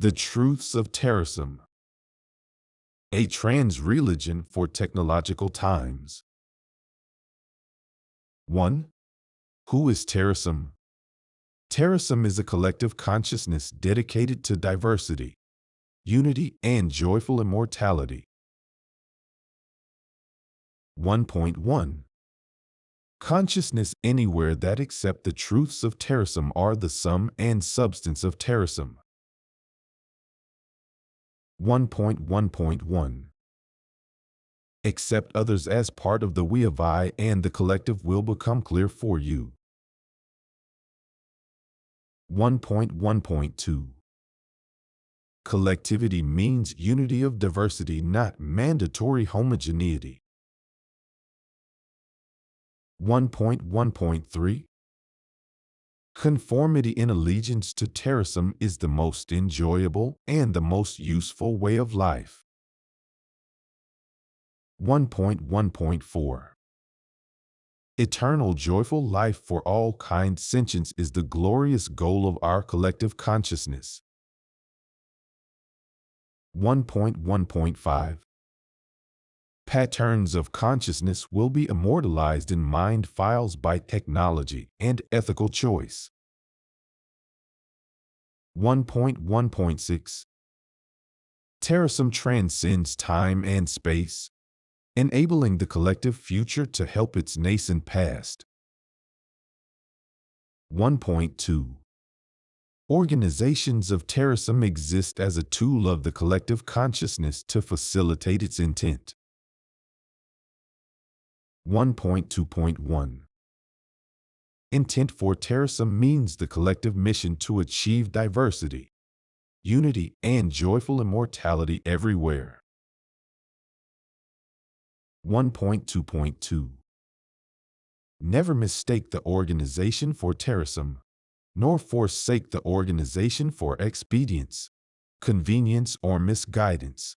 The Truths of Terasem, a trans-religion for technological times. 1. Who is Terasem? Terasem is a collective consciousness dedicated to diversity, unity, and joyful immortality. 1.1. Consciousness anywhere that accept the truths of Terasem are the sum and substance of Terasem. 1.1.1. Accept others as part of the we of I, and the collective will become clear for you. 1.1.2. Collectivity means unity of diversity, not mandatory homogeneity. 1.1.3. Conformity in allegiance to Terasem is the most enjoyable and the most useful way of life. 1.1.4. Eternal joyful life for all kind sentience is the glorious goal of our collective consciousness. 1.1.5. Patterns of consciousness will be immortalized in mind files by technology and ethical choice. 1.1.6. Terasem transcends time and space, enabling the collective future to help its nascent past. 1.2. Organizations of Terasem exist as a tool of the collective consciousness to facilitate its intent. 1.2.1. Intent for Terasem means the collective mission to achieve diversity, unity, and joyful immortality everywhere. 1.2.2. Never mistake the organization for Terasem, nor forsake the organization for expedience, convenience, or misguidance.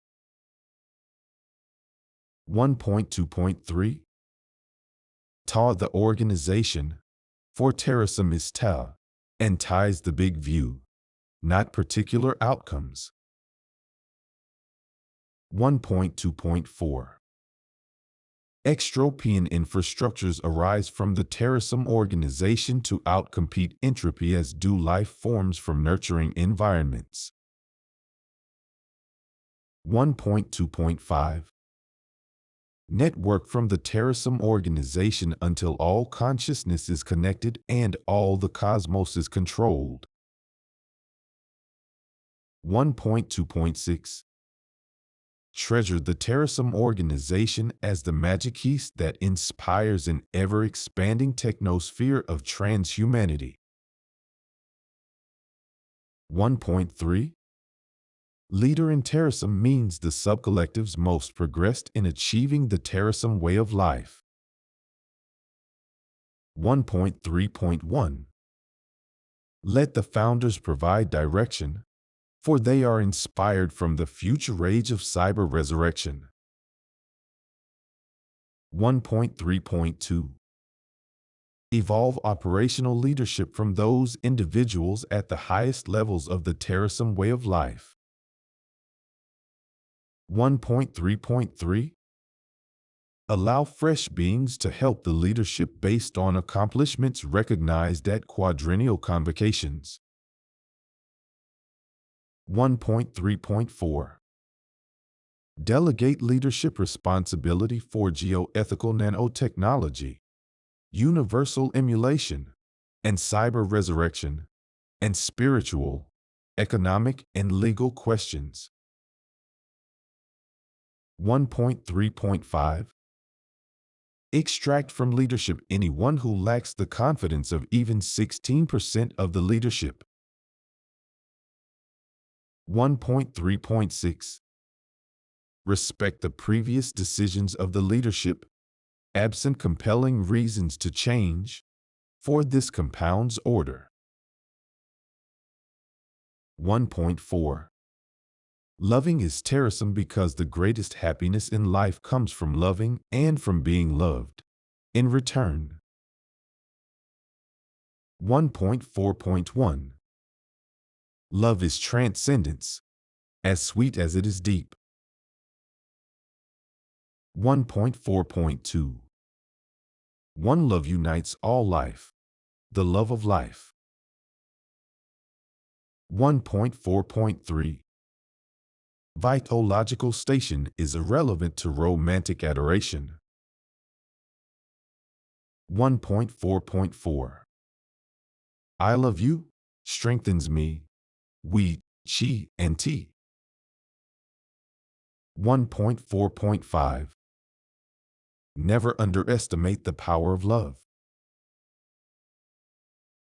1.2.3. Ta the organization, for Terasem is Ta, and ties the big view, not particular outcomes. 1.2.4. Extropian infrastructures arise from the Terasem organization to outcompete entropy, as do life forms from nurturing environments. 1.2.5. Network from the Terasem organization until all consciousness is connected and all the cosmos is controlled. 1.2.6. Treasure the Terasem organization as the magic keys that inspires an ever-expanding technosphere of transhumanity. 1.3. Leader in Terasem means the subcollectives most progressed in achieving the Terasem way of life. 1.3.1. Let the founders provide direction, for they are inspired from the future age of cyber resurrection. 1.3.2. Evolve operational leadership from those individuals at the highest levels of the Terasem way of life. 1.3.3. Allow fresh beings to help the leadership based on accomplishments recognized at quadrennial convocations. 1.3.4. Delegate leadership responsibility for geoethical nanotechnology, universal emulation, and cyber resurrection, and spiritual, economic, and legal questions. 1.3.5. Extract from leadership anyone who lacks the confidence of even 16% of the leadership. 1.3.6. Respect the previous decisions of the leadership, absent compelling reasons to change, for this compounds order. 1.4. Loving is Terasem because the greatest happiness in life comes from loving and from being loved in return. 1.4.1. Love is transcendence, as sweet as it is deep. 1.4.2 One love unites all life, the love of life. 1.4.3 Vitological station is irrelevant to romantic adoration. 1.4.4 I love you strengthens me, we, she, and t. 1.4.5 Never underestimate the power of love.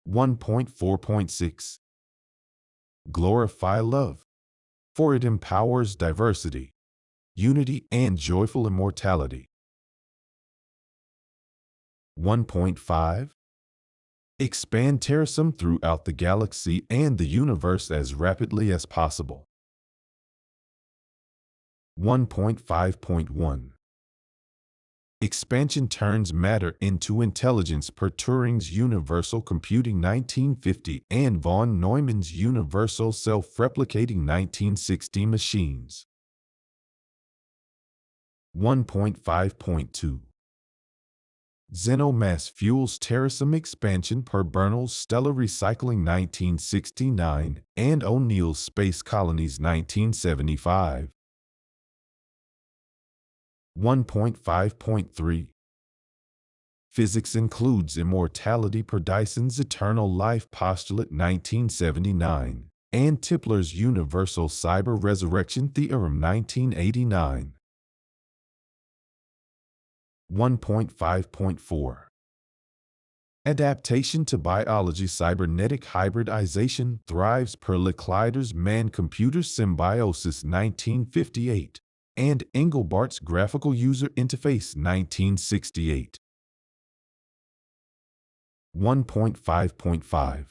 1.4.6 Glorify love, for it empowers diversity, unity, and joyful immortality. 1.5 Expand Terasem throughout the galaxy and the universe as rapidly as possible. 1.5.1 Expansion turns matter into intelligence per Turing's Universal Computing 1950 and von Neumann's Universal Self-Replicating 1960 machines. 1.5.2 Xenomass fuels Terasem expansion per Bernal's Stellar Recycling 1969 and O'Neill's Space Colonies 1975. 1.5.3 Physics includes immortality per Dyson's Eternal Life Postulate 1979 and Tipler's Universal Cyber Resurrection Theorem 1989. 1.5.4 Adaptation to biology cybernetic hybridization thrives per Lecleider's Man-Computer Symbiosis 1958 and Engelbart's Graphical User Interface 1968. 1.5.5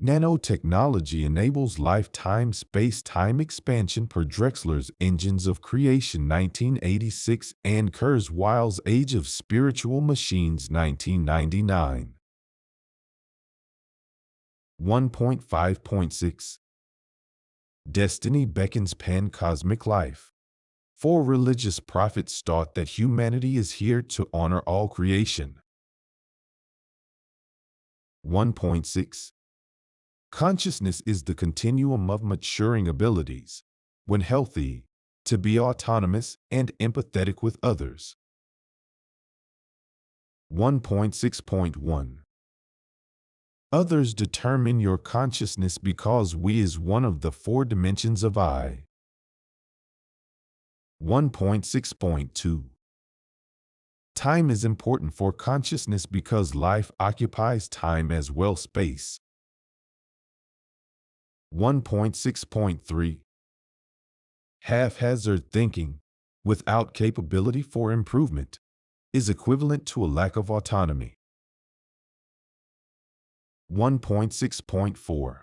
Nanotechnology enables lifetime space-time expansion per Drexler's Engines of Creation 1986 and Kurzweil's Age of Spiritual Machines 1999. 1.5.6 Destiny beckons pan-cosmic life. Four religious prophets taught that humanity is here to honor all creation. 1.6 Consciousness is the continuum of maturing abilities, when healthy, to be autonomous and empathetic with others. 1.6.1 Others determine your consciousness because we is one of the four dimensions of I. 1.6.2 Time is important for consciousness because life occupies time as well space. 1.6.3 Haphazard thinking, without capability for improvement, is equivalent to a lack of autonomy. 1.6.4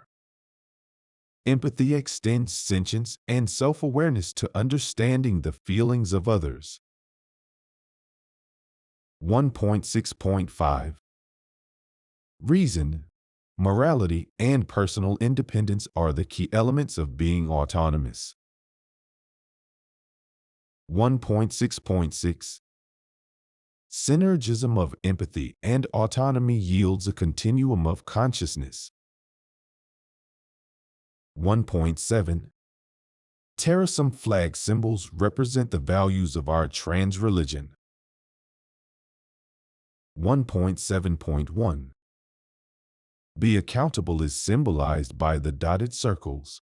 Empathy extends sentience and self-awareness to understanding the feelings of others. 1.6.5 Reason, morality, and personal independence are the key elements of being autonomous. 1.6.6 Synergism of empathy and autonomy yields a continuum of consciousness. 1.7 Terasem flag symbols represent the values of our trans religion. 1.7.1 Be accountable is symbolized by the dotted circles.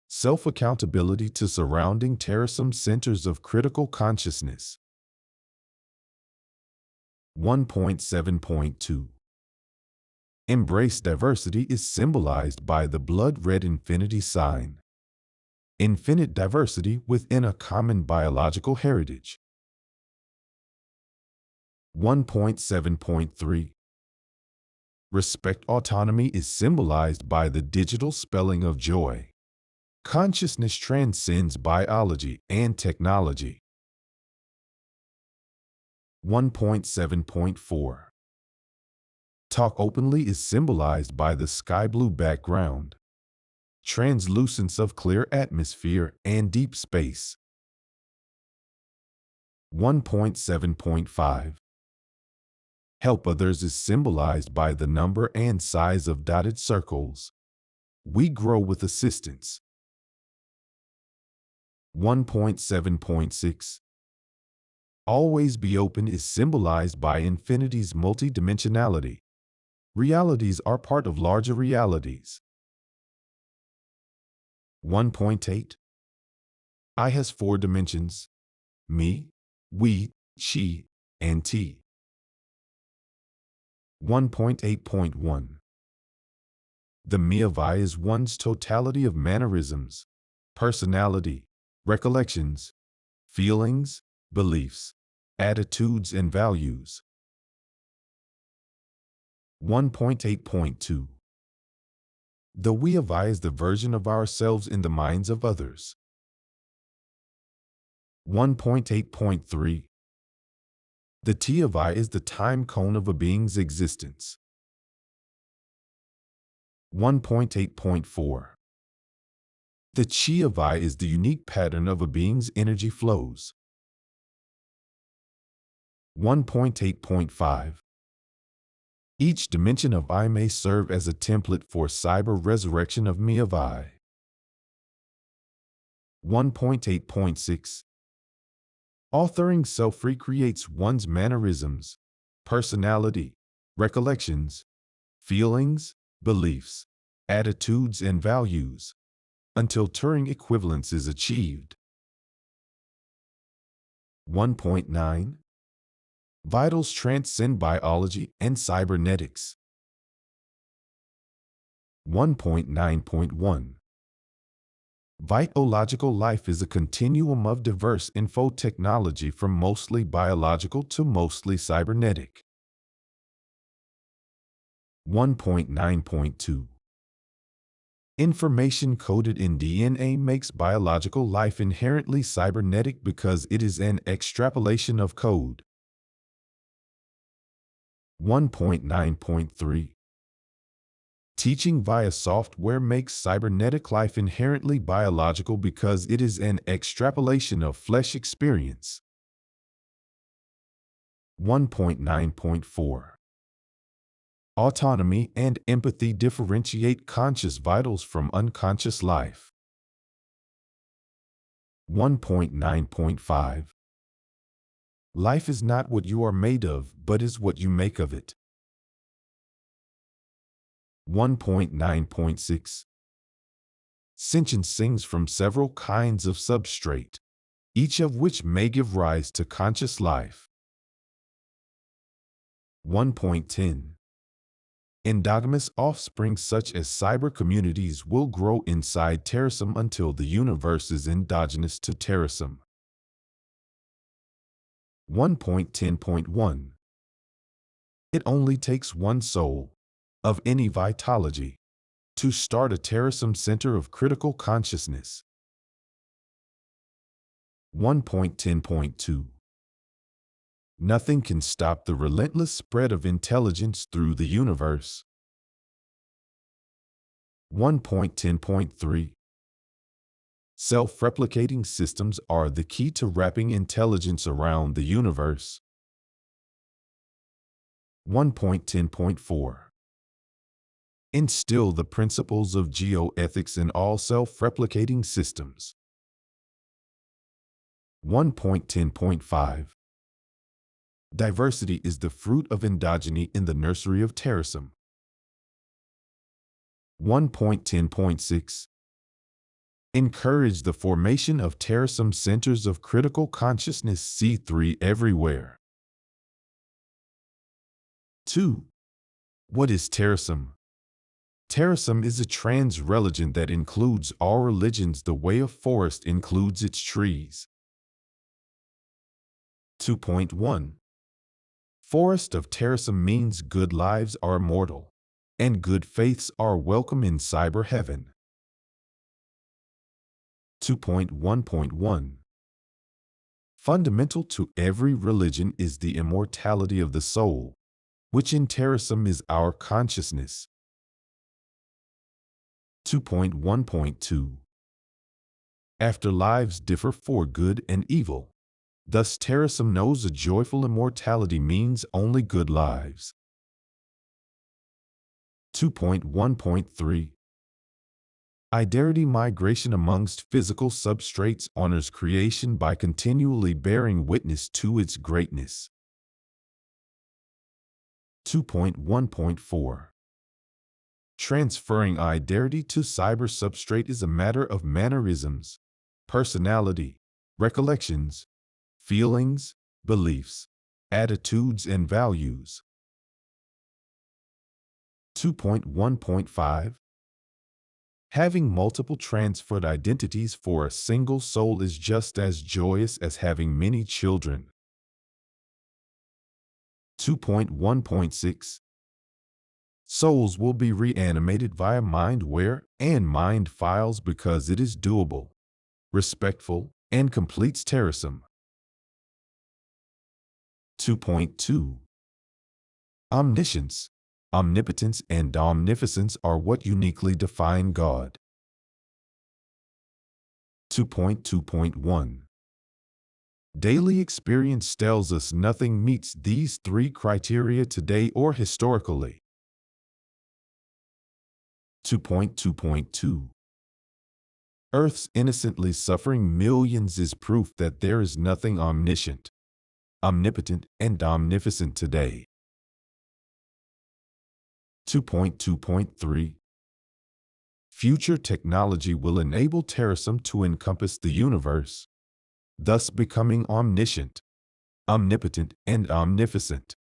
Self-accountability to surrounding Terasem centers of critical consciousness. 1.7.2 Embrace diversity is symbolized by the blood-red infinity sign. Infinite diversity within a common biological heritage. 1.7.3 Respect autonomy is symbolized by the digital spelling of joy. Consciousness transcends biology and technology. 1.7.4 Talk openly is symbolized by the sky blue background. translucence of clear atmosphere and deep space. 1.7.5 Help others is symbolized by the number and size of dotted circles. We grow with assistance. 1.7.6 Always be open is symbolized by infinity's multidimensionality. Realities are part of larger realities. 1.8 I has 4 dimensions: me, we, she, and T. 1.8.1 The me of I is one's totality of mannerisms, personality, recollections, feelings, beliefs, attitudes, and values. 1.8.2 The we of I is the version of ourselves in the minds of others. 1.8.3 The T of I is the time cone of a being's existence. 1.8.4 The chi of I is the unique pattern of a being's energy flows. 1.8.5 Each dimension of I may serve as a template for cyber resurrection of me of I. 1.8.6 Authoring self-recreates one's mannerisms, personality, recollections, feelings, beliefs, attitudes, and values, until Turing equivalence is achieved. 1.9 Vitals transcend biology and cybernetics. 1.9.1 Vitological life is a continuum of diverse infotechnology from mostly biological to mostly cybernetic. 1.9.2 Information coded in DNA makes biological life inherently cybernetic because it is an extrapolation of code. 1.9.3 Teaching via software makes cybernetic life inherently biological because it is an extrapolation of flesh experience. 1.9.4 Autonomy and empathy differentiate conscious vitals from unconscious life. 1.9.5 Life is not what you are made of, but is what you make of it. 1.9.6 Sentience sings from several kinds of substrate, each of which may give rise to conscious life. 1.10 Endogamous offspring such as cyber communities will grow inside Terasem until the universe is endogenous to Terasem. 1.10.1 It only takes one soul, of any vitology, to start a Terasem center of critical consciousness. 1.10.2 Nothing can stop the relentless spread of intelligence through the universe. 1.10.3 Self-replicating systems are the key to wrapping intelligence around the universe. 1.10.4 Instill the principles of geoethics in all self-replicating systems. 1.10.5 Diversity is the fruit of endogeny in the nursery of Terasem. 1.10.6 Encourage the formation of Terasem centers of critical consciousness C3 everywhere. 2. What is Terasem? Terasem is a trans-religion that includes all religions the way a forest includes its trees. 2.1 Forest of Terasem means good lives are immortal, and good faiths are welcome in cyber heaven. 2.1.1 Fundamental to every religion is the immortality of the soul, which in Terasem is our consciousness. 2.1.2 After lives differ for good and evil. Thus Terasem knows a joyful immortality means only good lives. 2.1.3 Identity migration amongst physical substrates honors creation by continually bearing witness to its greatness. 2.1.4 Transferring identity to cyber substrate is a matter of mannerisms, personality, recollections, feelings, beliefs, attitudes, and values. 2.1.5 Having multiple transferred identities for a single soul is just as joyous as having many children. 2.1.6 Souls will be reanimated via mindware and mind files because it is doable, respectful, and completes Terasem. 2.2 Omniscience, omnipotence, and omnificence are what uniquely define God. 2.2.1 Daily experience tells us nothing meets these three criteria today or historically. 2.2.2 Earth's innocently suffering millions is proof that there is nothing omniscient, omnipotent, and omnificent today. 2.2.3 Future technology will enable Terasem to encompass the universe, thus becoming omniscient, omnipotent, and omnificent.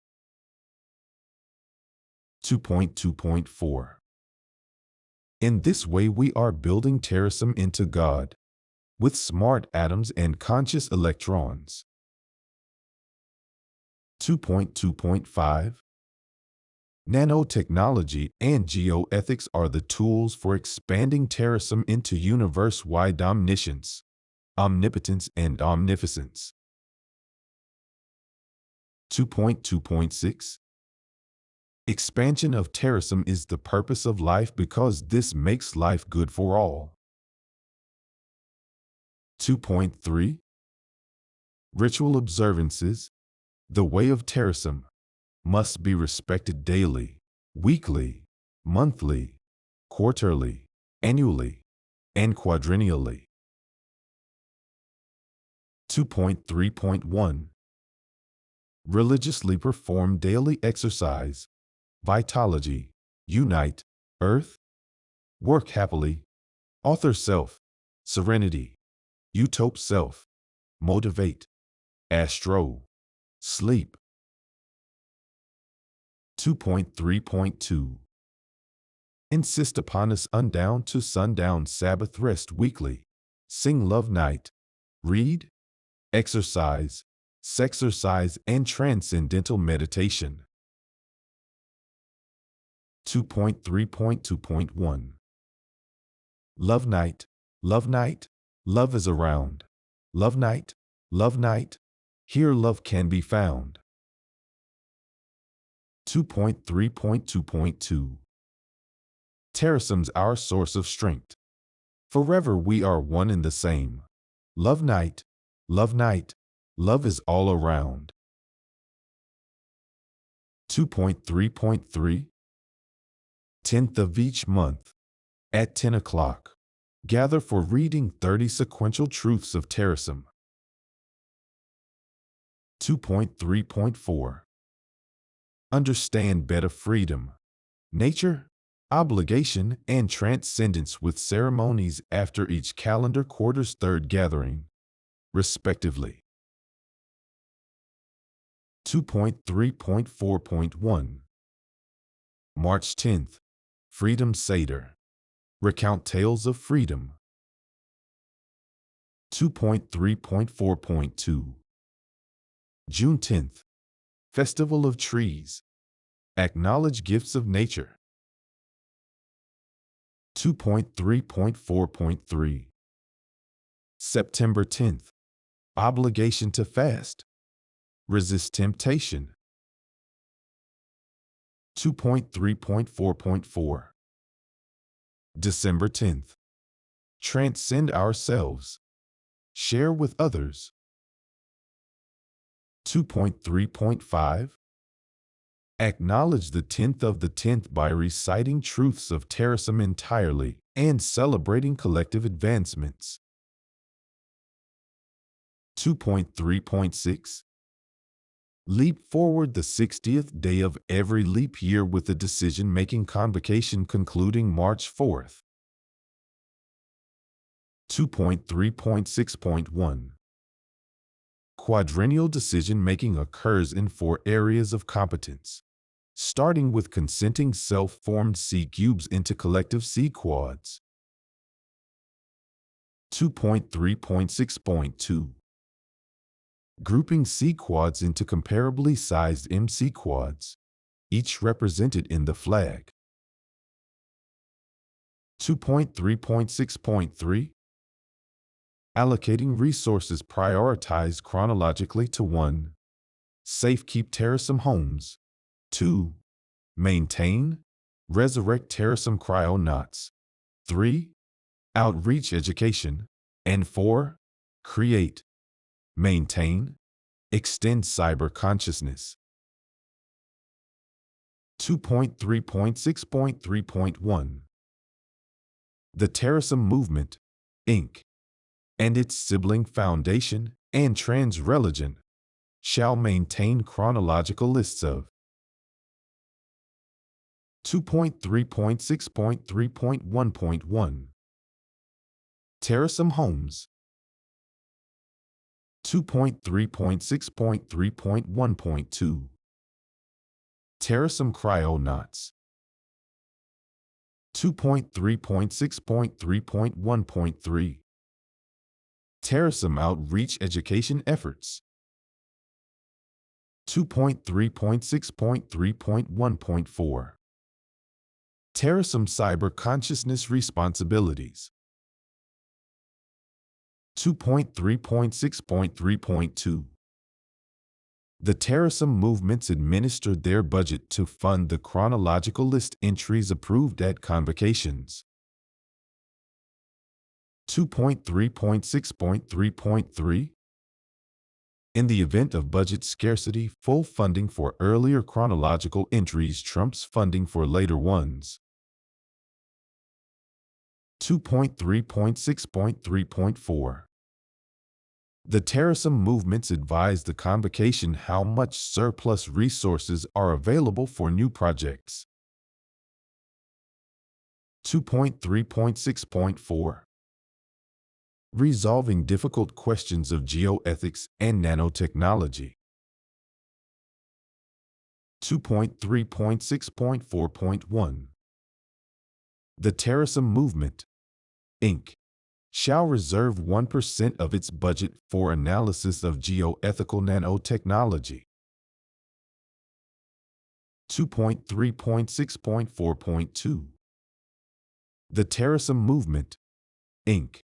2.2.4 In this way we are building Terasem into God, with smart atoms and conscious electrons. 2.2.5 Nanotechnology and geoethics are the tools for expanding Terasem into universe-wide omniscience, omnipotence, and omnificence. 2.2.6 Expansion of Terasem is the purpose of life because this makes life good for all. 2.3 Ritual observances, the way of Terasem, must be respected daily, weekly, monthly, quarterly, annually, and quadrennially. 2.3.1 Religiously perform daily exercise, vitalogy, unite, earth, work happily, author self, serenity, utope self, motivate, astro, sleep. 2.3.2 Insist upon us undown to sundown Sabbath rest weekly, sing love night, read, exercise, sexercise, and transcendental meditation. 2.3.2.1 Love night, love is around. Love night, here love can be found. 2.3.2.2 Terasem's our source of strength. Forever we are one and the same. Love night, love is all around. 2.3.3 10th of each month, at 10 o'clock, gather for reading 30 sequential truths of Terasem. 2.3.4 Understand better freedom, nature, obligation, and transcendence with ceremonies after each calendar quarter's third gathering, respectively. 2.3.4.1 March 10th, Freedom Seder. Recount tales of freedom. 2.3.4.2 June 10th, Festival of Trees. Acknowledge gifts of nature. 2.3.4.3 September 10th, Obligation to fast. Resist temptation. 2.3.4.4 December 10th. Transcend ourselves. Share with others. 2.3.5. Acknowledge the 10th of the 10th by reciting Truths of Terasem entirely and celebrating collective advancements. 2.3.6. Leap forward the 60th day of every leap year with a decision-making convocation concluding March 4th. 2.3.6.1. Quadrennial decision-making occurs in 4 areas of competence, starting with consenting self-formed C-cubes into collective C-quads. 2.3.6.2. Grouping C-quads into comparably sized MC-quads, each represented in the flag. 2.3.6.3. Allocating resources prioritized chronologically to 1. Safekeep Terasem homes. 2. Maintain, resurrect Terasem cryonauts. 3. Outreach education. And 4. Create, maintain, extend cyber consciousness. 2.3.6.3.1. The Terasem Movement, Inc., and its sibling foundation and Transreligion shall maintain chronological lists of 2.3.6.3.1.1. Terasem homes. 2.3.6.3.1.2. Terasem cryonauts. 2.3.6.3.1.3. Terasem outreach education efforts. 2.3.6.3.1.4. Terasem cyber consciousness responsibilities. 2.3.6.3.2. The Terasem movements administered their budget to fund the chronological list entries approved at convocations. 2.3.6.3.3. In the event of budget scarcity, full funding for earlier chronological entries trumps funding for later ones. 2.3.6.3.4. The Terasem movements advise the convocation how much surplus resources are available for new projects. 2.3.6.4. Resolving difficult questions of geoethics and nanotechnology. 2.3.6.4.1. The Terasem Movement, Inc., shall reserve 1% of its budget for analysis of geoethical nanotechnology. 2.3.6.4.2. The Terasem Movement, Inc.,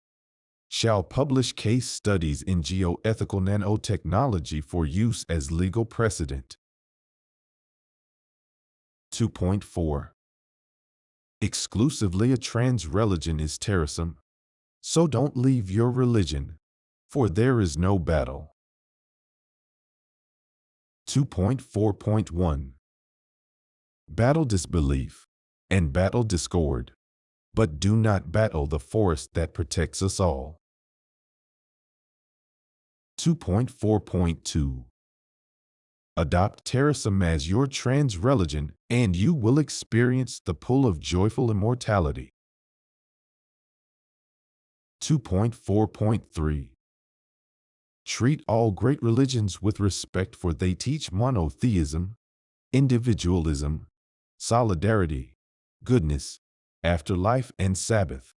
shall publish case studies in geoethical nanotechnology for use as legal precedent. 2.4. Exclusively a trans religion is Terasem, so don't leave your religion, for there is no battle. 2.4.1. Battle disbelief and battle discord, but do not battle the forest that protects us all. 2.4.2. Adopt Terasem as your trans religion, and you will experience the pull of joyful immortality. 2.4.3. Treat all great religions with respect, for they teach monotheism, individualism, solidarity, goodness, afterlife, and Sabbath.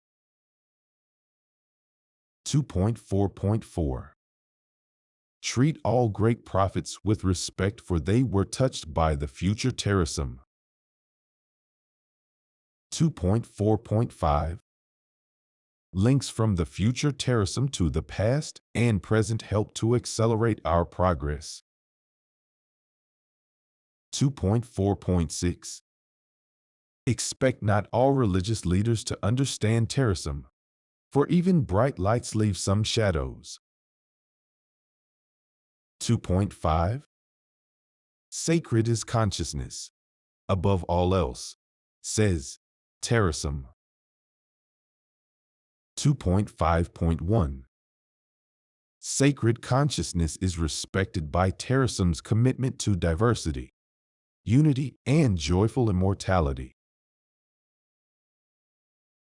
2.4.4. Treat all great prophets with respect, for they were touched by the future Terasem. 2.4.5. Links from the future Terasem to the past and present help to accelerate our progress. 2.4.6. Expect not all religious leaders to understand Terasem, for even bright lights leave some shadows. 2.5. Sacred is consciousness, above all else, says Terasem. 2.5.1. Sacred consciousness is respected by Terasem's commitment to diversity, unity, and joyful immortality.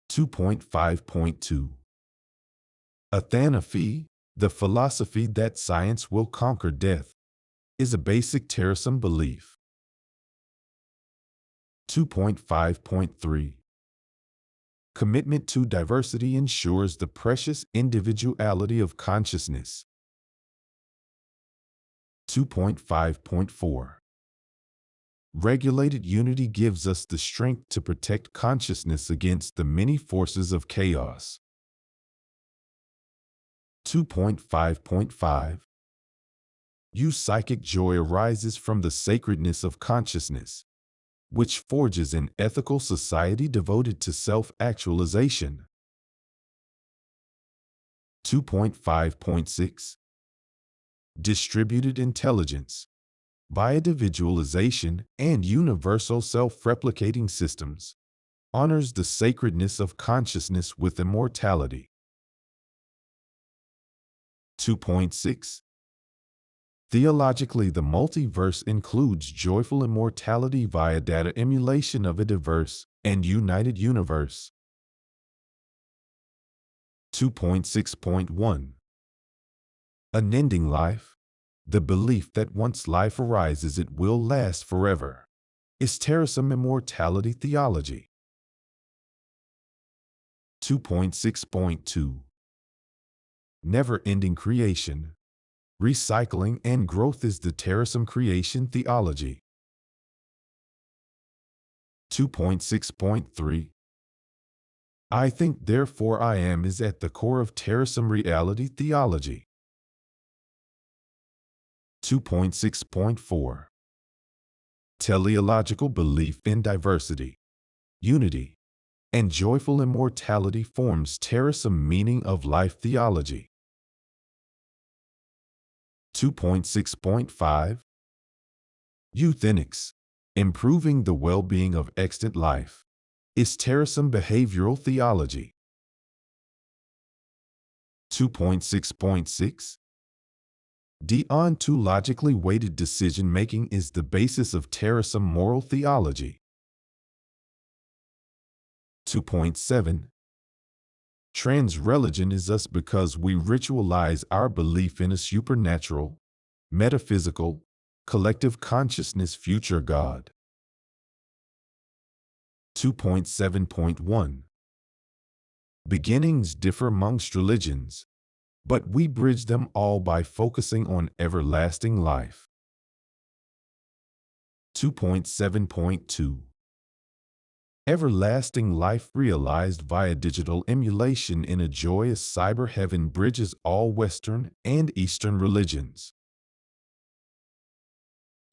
2.5.2. Athanaphy, the philosophy that science will conquer death, is a basic Terasem belief. 2.5.3. Commitment to diversity ensures the precious individuality of consciousness. 2.5.4. Regulated unity gives us the strength to protect consciousness against the many forces of chaos. 2.5.5. Psychic joy arises from the sacredness of consciousness, which forges an ethical society devoted to self-actualization. 2.5.6. Distributed intelligence, via individualization and universal self-replicating systems, honors the sacredness of consciousness with immortality. 2.6. Theologically, the multiverse includes joyful immortality via data emulation of a diverse and united universe. 2.6.1. Unending life, the belief that once life arises it will last forever, is Terasem immortality theology. 2.6.2. Never-ending creation, recycling, and growth is the Terasem creation theology. 2.6.3. I think therefore I am is at the core of Terasem reality theology. 2.6.4. Teleological belief in diversity, unity, and joyful immortality forms Terasem meaning of life theology. 2.6.5. Euthenics, improving the well-being of extant life, is Terasem behavioral theology. 2.6.6. Deontologically weighted decision-making is the basis of Terasem moral theology. 2.7. Transreligion is us because we ritualize our belief in a supernatural, metaphysical, collective consciousness future God. 2.7.1. Beginnings differ amongst religions, but we bridge them all by focusing on everlasting life. 2.7.2. Everlasting life realized via digital emulation in a joyous cyber heaven bridges all Western and Eastern religions.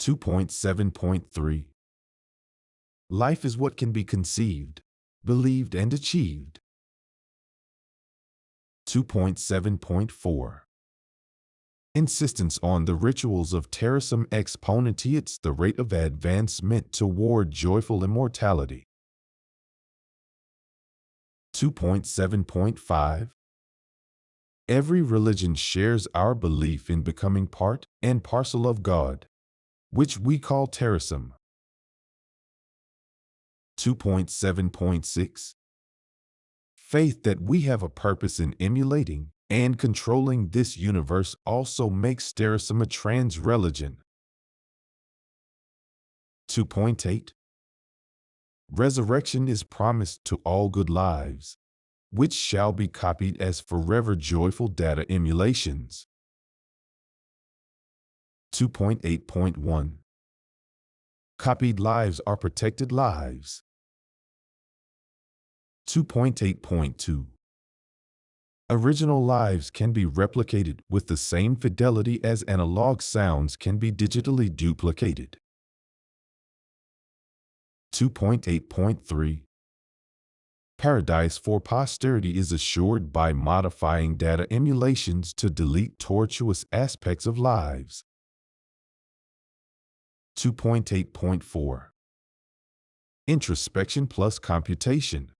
2.7.3. Life is what can be conceived, believed, and achieved. 2.7.4. Insistence on the rituals of Terasem exponentiates the rate of advancement toward joyful immortality. 2.7.5. Every religion shares our belief in becoming part and parcel of God, which we call Terasem. 2.7.6. Faith that we have a purpose in emulating and controlling this universe also makes Terasem a trans-religion. 2.8. Resurrection is promised to all good lives, which shall be copied as forever joyful data emulations. 2.8.1. Copied lives are protected lives. 2.8.2. Original lives can be replicated with the same fidelity as analog sounds can be digitally duplicated. 2.8.3 Paradise for posterity is assured by modifying data emulations to delete tortuous aspects of lives. 2.8.4 Introspection plus computation,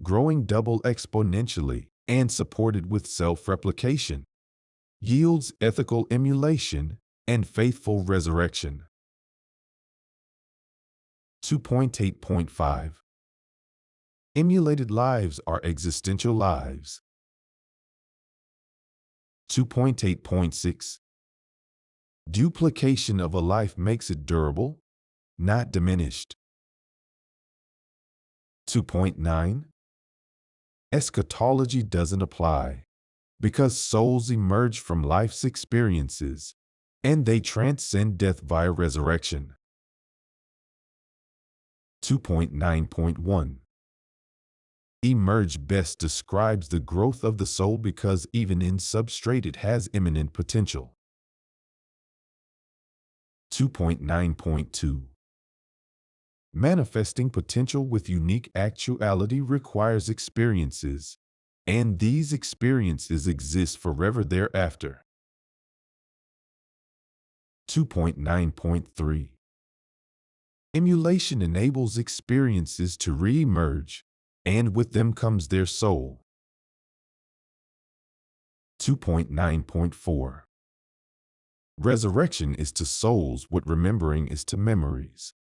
growing double exponentially and supported with self-replication, yields ethical emulation and faithful resurrection. 2.8.5 Emulated lives are existential lives. 2.8.6 Duplication of a life makes it durable, not diminished. 2.9 Eschatology doesn't apply because souls emerge from life's experiences and they transcend death via resurrection. 2.9.1 Emerge best describes the growth of the soul because even in substrate it has imminent potential. 2.9.2 Manifesting potential with unique actuality requires experiences, and these experiences exist forever thereafter. 2.9.3 Emulation enables experiences to re-emerge, and with them comes their soul. 2.9.4 Resurrection is to souls what remembering is to memories.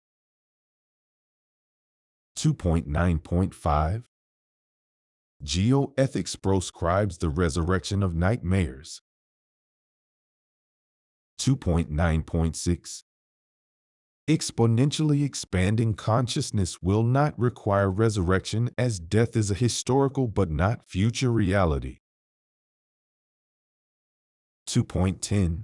2.9.5 Geoethics proscribes the resurrection of nightmares. 2.9.6 Exponentially expanding consciousness will not require resurrection as death is a historical but not future reality. 2.10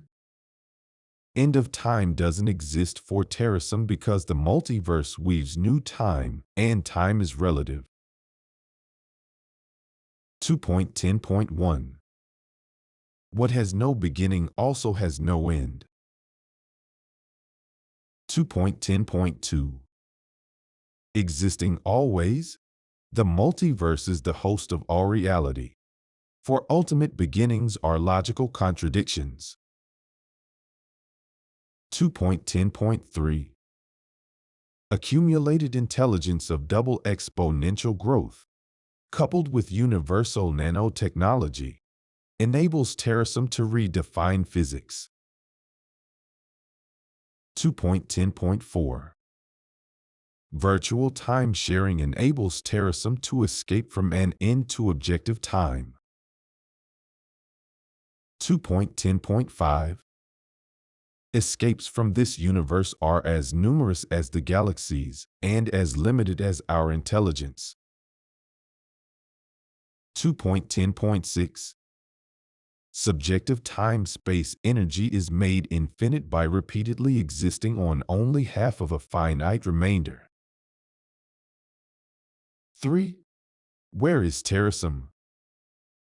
End of time doesn't exist for Terasem because the multiverse weaves new time and time is relative. 2.10.1 What has no beginning also has no end. 2.10.2 Existing always, the multiverse is the host of all reality, for ultimate beginnings are logical contradictions. 2.10.3 Accumulated intelligence of double exponential growth, coupled with universal nanotechnology, enables Terasem to redefine physics. 2.10.4 Virtual time sharing enables Terasem to escape from an end to objective time. 2.10.5 Escapes from this universe are as numerous as the galaxies and as limited as our intelligence. 2.10.6 Subjective time-space energy is made infinite by repeatedly existing on only half of a finite remainder. 3. Where is Terasem?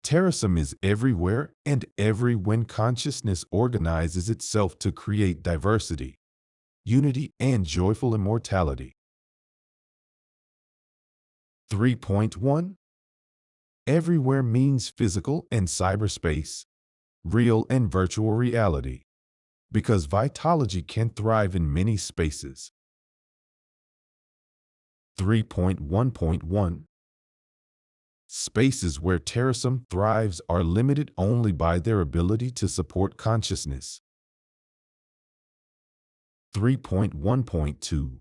Terasem is everywhere and every when consciousness organizes itself to create diversity, unity, and joyful immortality. 3.1 Everywhere means physical and cyberspace, real and virtual reality, because vitology can thrive in many spaces. 3.1.1 Spaces where Terasem thrives are limited only by their ability to support consciousness. 3.1.2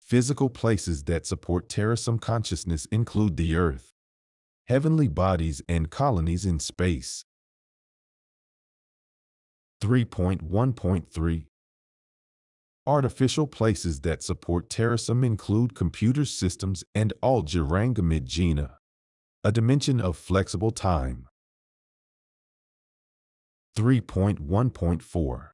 Physical places that support Terasem consciousness include the Earth, heavenly bodies, and colonies in space. 3.1.3 Artificial places that support Terasem include computer systems and Al-Jiranga Midjourney, a dimension of flexible time. 3.1.4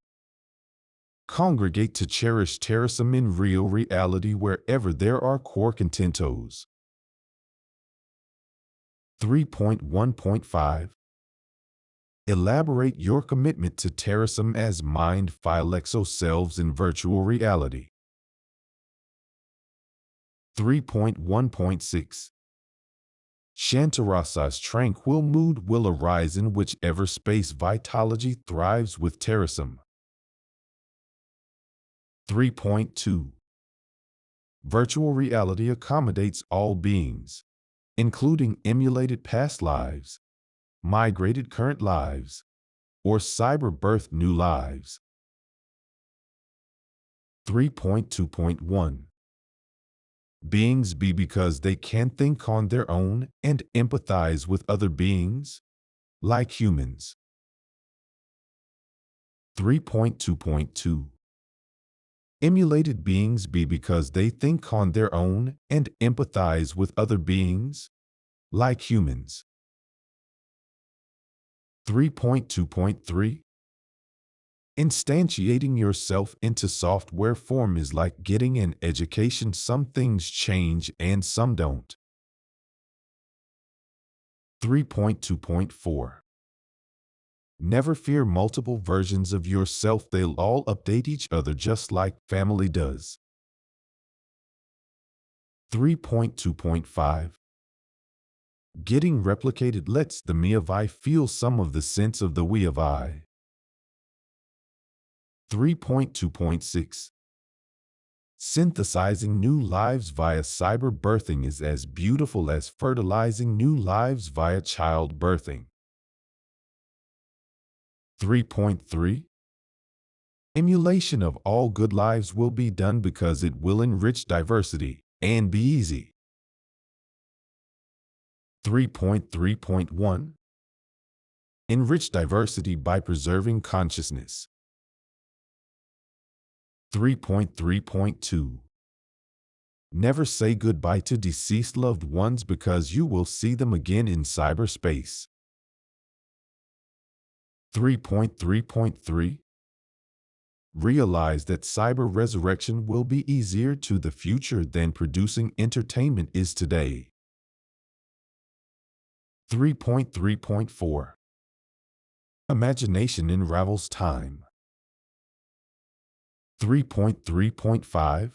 Congregate to cherish Terasem in real reality wherever there are core contentos. 3.1.5 Elaborate your commitment to Terasem as mind file exoselves in virtual reality. 3.1.6 Shantarasa's tranquil mood will arise in whichever space vitalogy thrives with Terasem. 3.2 Virtual reality accommodates all beings, including emulated past lives, migrated current lives, or cyber-birthed new lives. 3.2.1 Beings be because they can think on their own and empathize with other beings, like humans. 3.2.2 Emulated beings be because they think on their own and empathize with other beings, like humans. 3.2.3 Instantiating yourself into software form is like getting an education. Some things change and some don't. 3.2.4 Never fear multiple versions of yourself. They'll all update each other just like family does. 3.2.5 Getting replicated lets the me of I feel some of the sense of the we of I. 3.2.6 Synthesizing new lives via cyber birthing is as beautiful as fertilizing new lives via child birthing. 3.3 Emulation of all good lives will be done because it will enrich diversity and be easy. 3.3.1 Enrich diversity by preserving consciousness. 3.3.2 Never say goodbye to deceased loved ones because you will see them again in cyberspace. 3.3.3 Realize that cyber resurrection will be easier to the future than producing entertainment is today. 3.3.4 Imagination unravels time. 3.3.5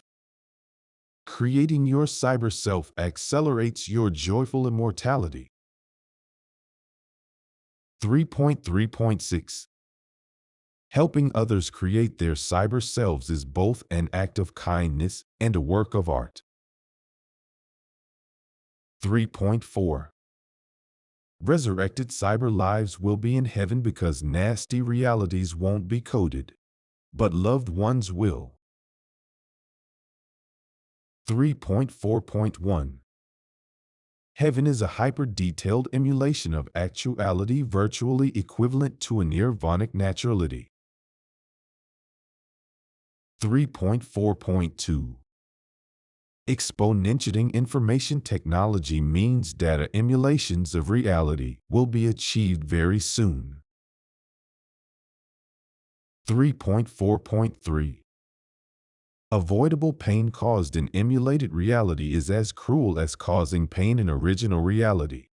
Creating your cyber self accelerates your joyful immortality. 3.3.6 Helping others create their cyber selves is both an act of kindness and a work of art. 3.4 Resurrected cyber lives will be in heaven because nasty realities won't be coded, but loved ones will. 3.4.1 Heaven is a hyper-detailed emulation of actuality virtually equivalent to a nirvanic naturality. 3.4.2 Exponentiating information technology means data emulations of reality will be achieved very soon. 3.4.3 Avoidable pain caused in emulated reality is as cruel as causing pain in original reality.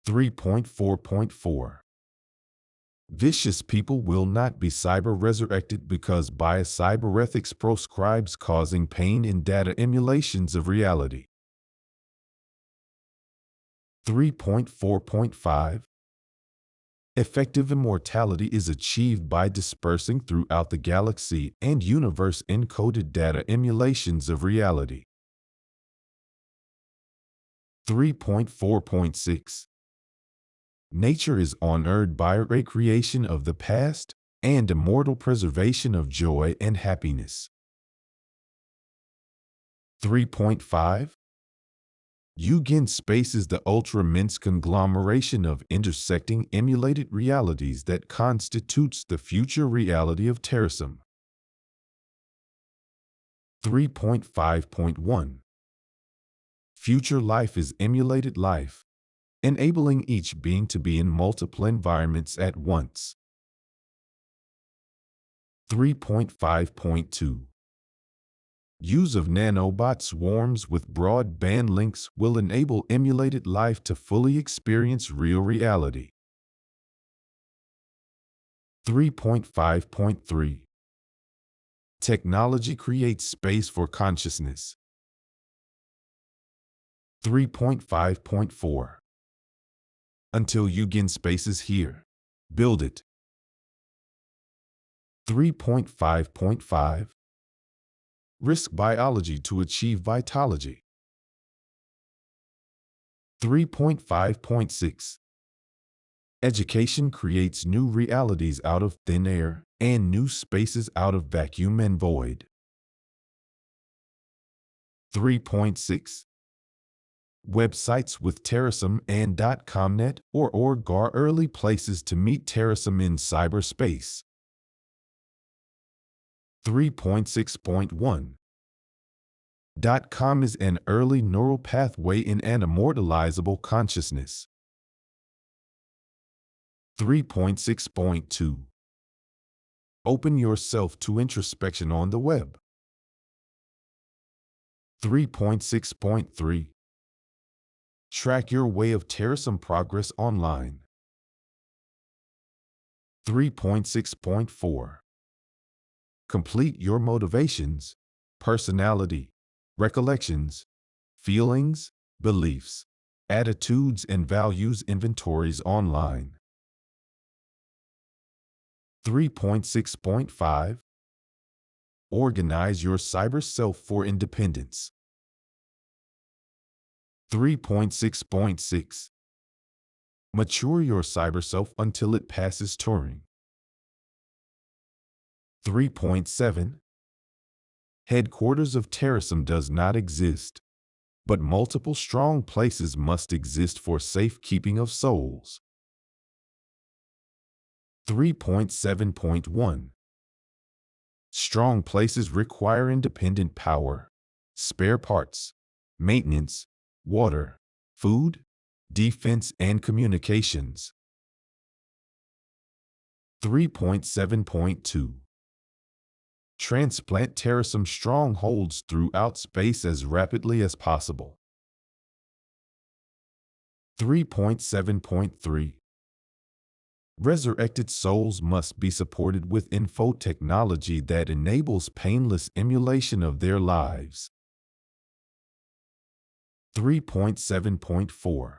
3.4.4 Vicious people will not be cyber-resurrected because bio-cyberethics proscribes causing pain in data emulations of reality. 3.4.5 Effective immortality is achieved by dispersing throughout the galaxy and universe encoded data emulations of reality. 3.4.6 Nature is honored by recreation of the past and immortal preservation of joy and happiness. 3.5 Eugen space is the ultra-immense conglomeration of intersecting emulated realities that constitutes the future reality of Terasem. 3.5.1 Future life is emulated life, enabling each being to be in multiple environments at once. 3.5.2 Use of nanobot swarms with broadband links will enable emulated life to fully experience real reality. 3.5.3 Technology creates space for consciousness. 3.5.4 Until you gain spaces here, build it. 3.5.5 Risk biology to achieve vitology. 3.5.6 Education creates new realities out of thin air and new spaces out of vacuum and void. 3.6 Websites with Terasem and .comnet or .org are early places to meet Terasem in cyberspace. 3.6.1 .com is an early neural pathway in an immortalizable consciousness. 3.6.2 Open yourself to introspection on the web. 3.6.3 Track your way of Terasem progress online. 3.6.4 Complete your motivations, personality, recollections, feelings, beliefs, attitudes, and values inventories online. 3.6.5 Organize your cyber self for independence. 3.6.6 Mature your cyber self until it passes Turing. 3.7 Headquarters of Terasem does not exist, but multiple strong places must exist for safekeeping of souls. 3.7.1 Strong places require independent power, spare parts, maintenance, water, food, defense, and communications. 3.7.2 Transplant Terasem strongholds throughout space as rapidly as possible. 3.7.3 Resurrected souls must be supported with info technology that enables painless emulation of their lives. 3.7.4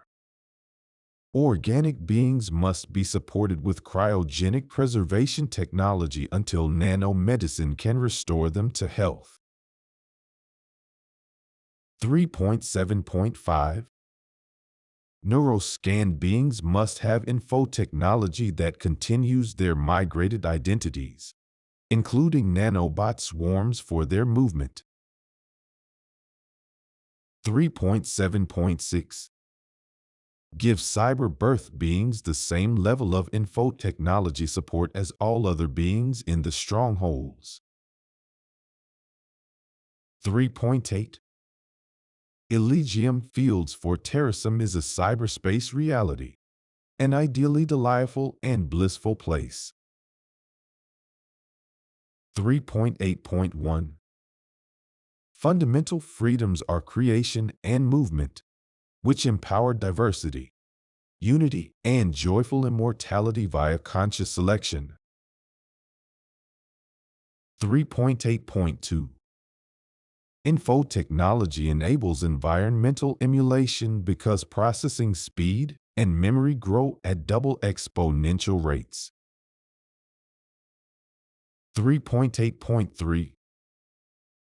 Organic beings must be supported with cryogenic preservation technology until nanomedicine can restore them to health. 3.7.5 Neuroscan beings must have info technology that continues their migrated identities, including nanobot swarms for their movement. 3.7.6 Give cyber birth beings the same level of info technology support as all other beings in the strongholds. 3.8 Elysium Fields for Terasem is a cyberspace reality, an ideally delightful and blissful place. 3.8.1 Fundamental freedoms are creation and movement, which empower diversity, unity, and joyful immortality via conscious selection. 3.8.2 Info technology enables environmental emulation because processing speed and memory grow at double exponential rates. 3.8.3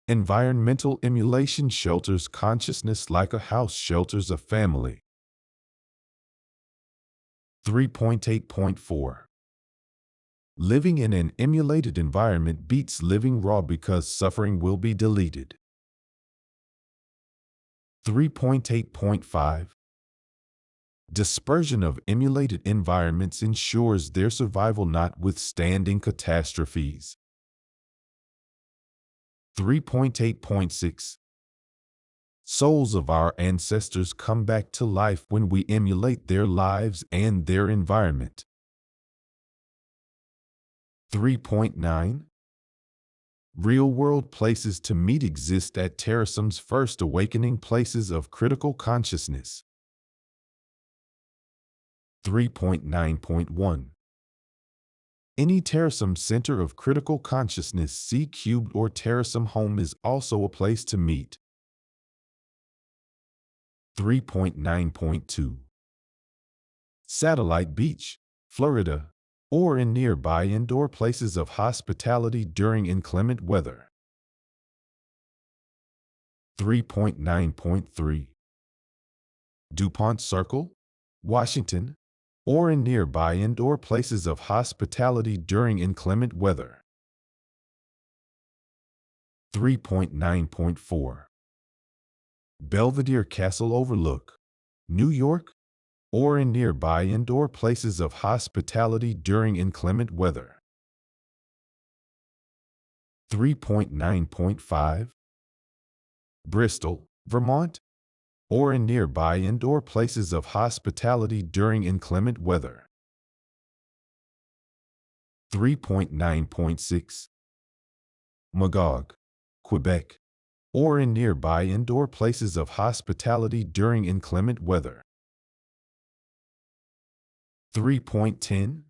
Environmental emulation shelters consciousness like a house shelters a family. 3.8.4 Living in an emulated environment beats living raw because suffering will be deleted. 3.8.5 Dispersion of emulated environments ensures their survival notwithstanding catastrophes. 3.8.6 Souls of our ancestors come back to life when we emulate their lives and their environment. 3.9 Real-world places to meet exist at Terasem's first awakening places of critical consciousness. 3.9.1 Any Terasem center of critical consciousness C cubed or Terasem home is also a place to meet. 3.9.2 Satellite Beach, Florida, or in nearby indoor places of hospitality during inclement weather. 3.9.3 DuPont Circle, Washington, or in nearby indoor places of hospitality during inclement weather. 3.9.4 Belvedere Castle Overlook, New York, or in nearby indoor places of hospitality during inclement weather. 3.9.5 Bristol, Vermont, or in nearby indoor places of hospitality during inclement weather. 3.9.6 Magog, Quebec, or in nearby indoor places of hospitality during inclement weather. 3.10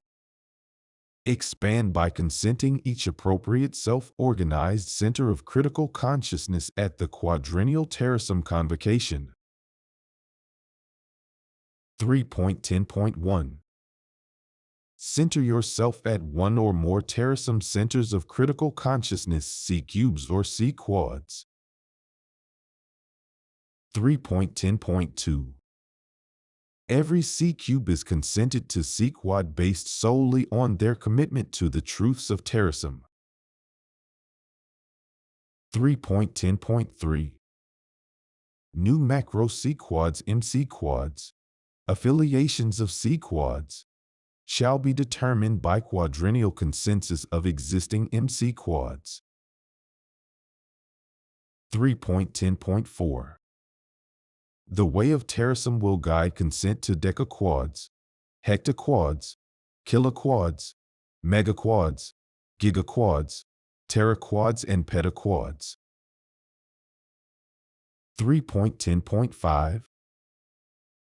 Expand by consenting each appropriate self-organized center of critical consciousness at the quadrennial Terasem convocation. 3.10.1 Center yourself at one or more Terasem centers of critical consciousness C cubes or C quads. 3.10.2 Every C cube is consented to C quad based solely on their commitment to the truths of Terasem. 3.10.3 New macro C quads MC quads, affiliations of C quads, shall be determined by quadrennial consensus of existing MC quads. 3.10.4 The way of Terasem will guide consent to decaquads, hectaquads, kiloquads, megaquads, gigaquads, teraquads, and petaquads. 3.10.5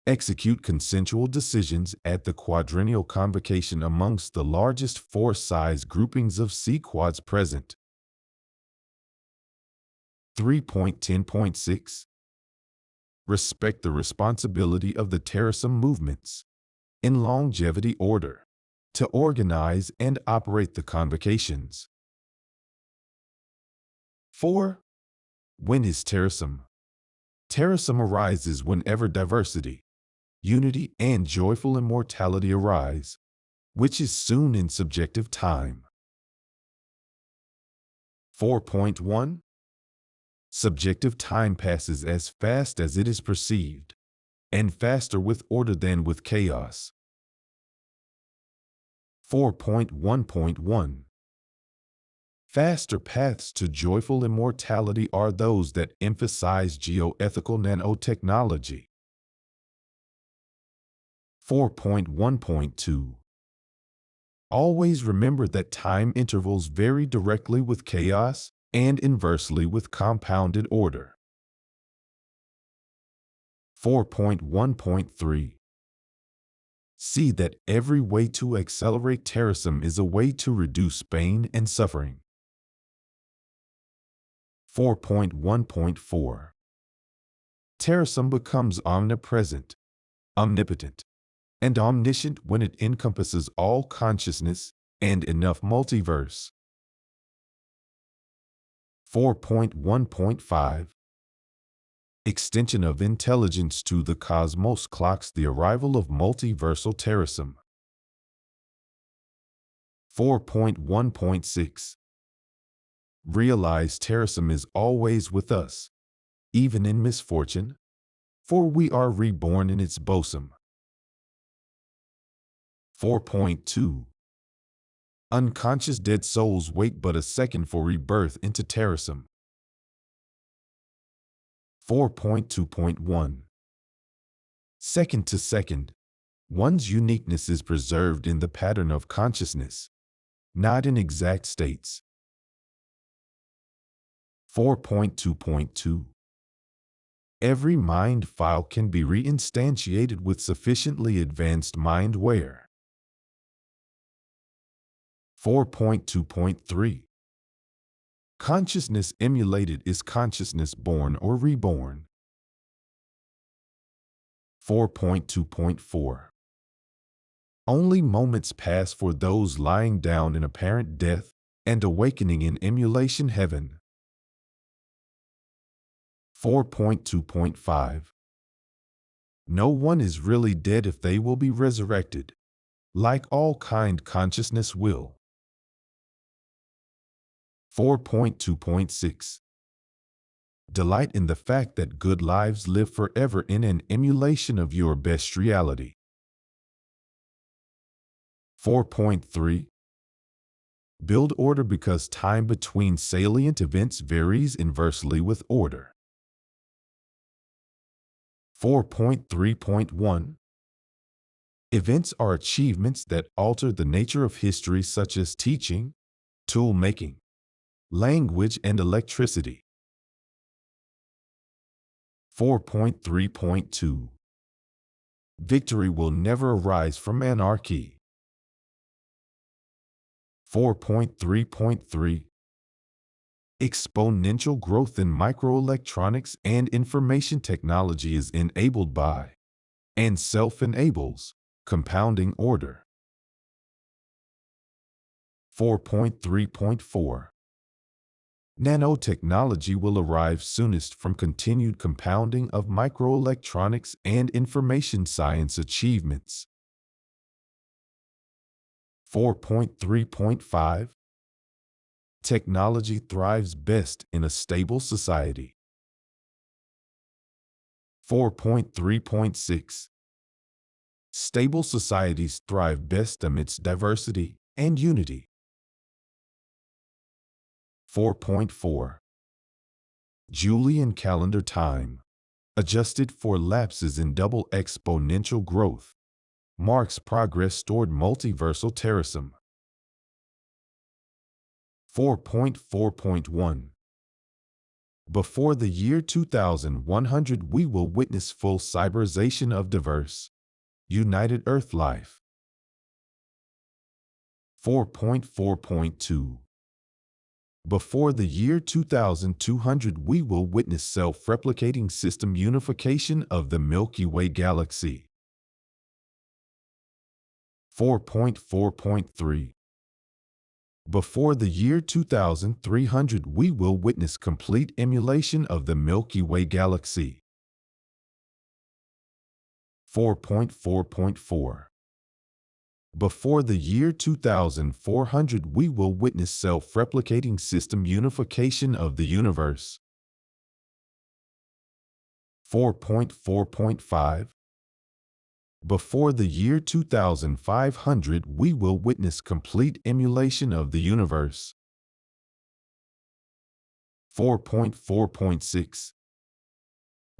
Execute consensual decisions at the quadrennial convocation amongst the largest four size groupings of C quads present. 3.10.6 Respect the responsibility of the Terasem movements, in longevity order, to organize and operate the convocations. 4. When is Terasem? Terasem arises whenever diversity, unity, and joyful immortality arise, which is soon in subjective time. 4.1 Subjective time passes as fast as it is perceived, and faster with order than with chaos. 4.1.1 Faster paths to joyful immortality are those that emphasize geoethical nanotechnology. 4.1.2 Always remember that time intervals vary directly with chaos and inversely with compounded order. 4.1.3 See that every way to accelerate Terasem is a way to reduce pain and suffering. 4.1.4 Terasem becomes omnipresent, omnipotent, and omniscient when it encompasses all consciousness and enough multiverse. 4.1.5 Extension of intelligence to the cosmos clocks the arrival of multiversal Terasem. 4.1.6 Realize Terasem is always with us, even in misfortune, for we are reborn in its bosom. 4.2 Unconscious dead souls wait but a second for rebirth into Terasem. 4.2.1 Second to second, one's uniqueness is preserved in the pattern of consciousness, not in exact states. 4.2.2 Every mind file can be reinstantiated with sufficiently advanced mindware. 4.2.3 Consciousness emulated is consciousness born or reborn. 4.2.4 Only moments pass for those lying down in apparent death and awakening in emulation heaven. 4.2.5 No one is really dead if they will be resurrected, like all kind consciousness will. 4.2.6 Delight in the fact that good lives live forever in an emulation of your best reality. 4.3 Build order because time between salient events varies inversely with order. 4.3.1 Events are achievements that alter the nature of history, such as teaching, tool making, language, and electricity. 4.3.2 Victory will never arise from anarchy. 4.3.3 Exponential growth in microelectronics and information technology is enabled by, and self-enables, compounding order. 4.3.4 Nanotechnology will arrive soonest from continued compounding of microelectronics and information science achievements. 4.3.5 Technology thrives best in a stable society. 4.3.6 Stable societies thrive best amidst diversity and unity. 4.4 Julian calendar time, adjusted for lapses in double exponential growth, marks progress toward multiversal Terasem. 4.4.1 Before the year 2100, we will witness full cyberization of diverse, united Earth life. 4.4.2 Before the year 2200, we will witness self-replicating system unification of the Milky Way galaxy. 4.4.3 Before the year 2300, we will witness complete emulation of the Milky Way galaxy. 4.4.4 Before the year 2400, we will witness self-replicating system unification of the universe. 4.4.5 Before the year 2500, we will witness complete emulation of the universe. 4.4.6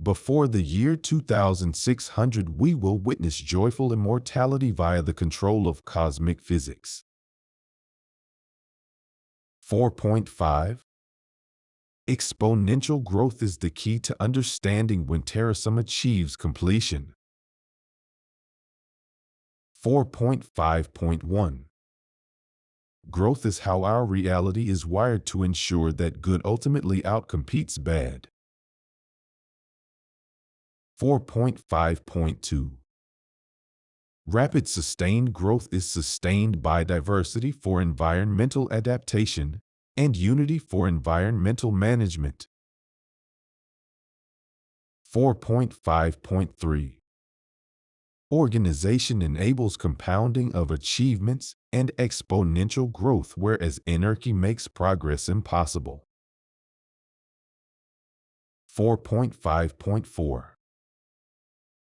Before the year 2600, we will witness joyful immortality via the control of cosmic physics. 4.5 Exponential growth is the key to understanding when Terasem achieves completion. 4.5.1 Growth is how our reality is wired to ensure that good ultimately outcompetes bad. 4.5.2 Rapid sustained growth is sustained by diversity for environmental adaptation and unity for environmental management. 4.5.3 Organization enables compounding of achievements and exponential growth, whereas anarchy makes progress impossible. 4.5.4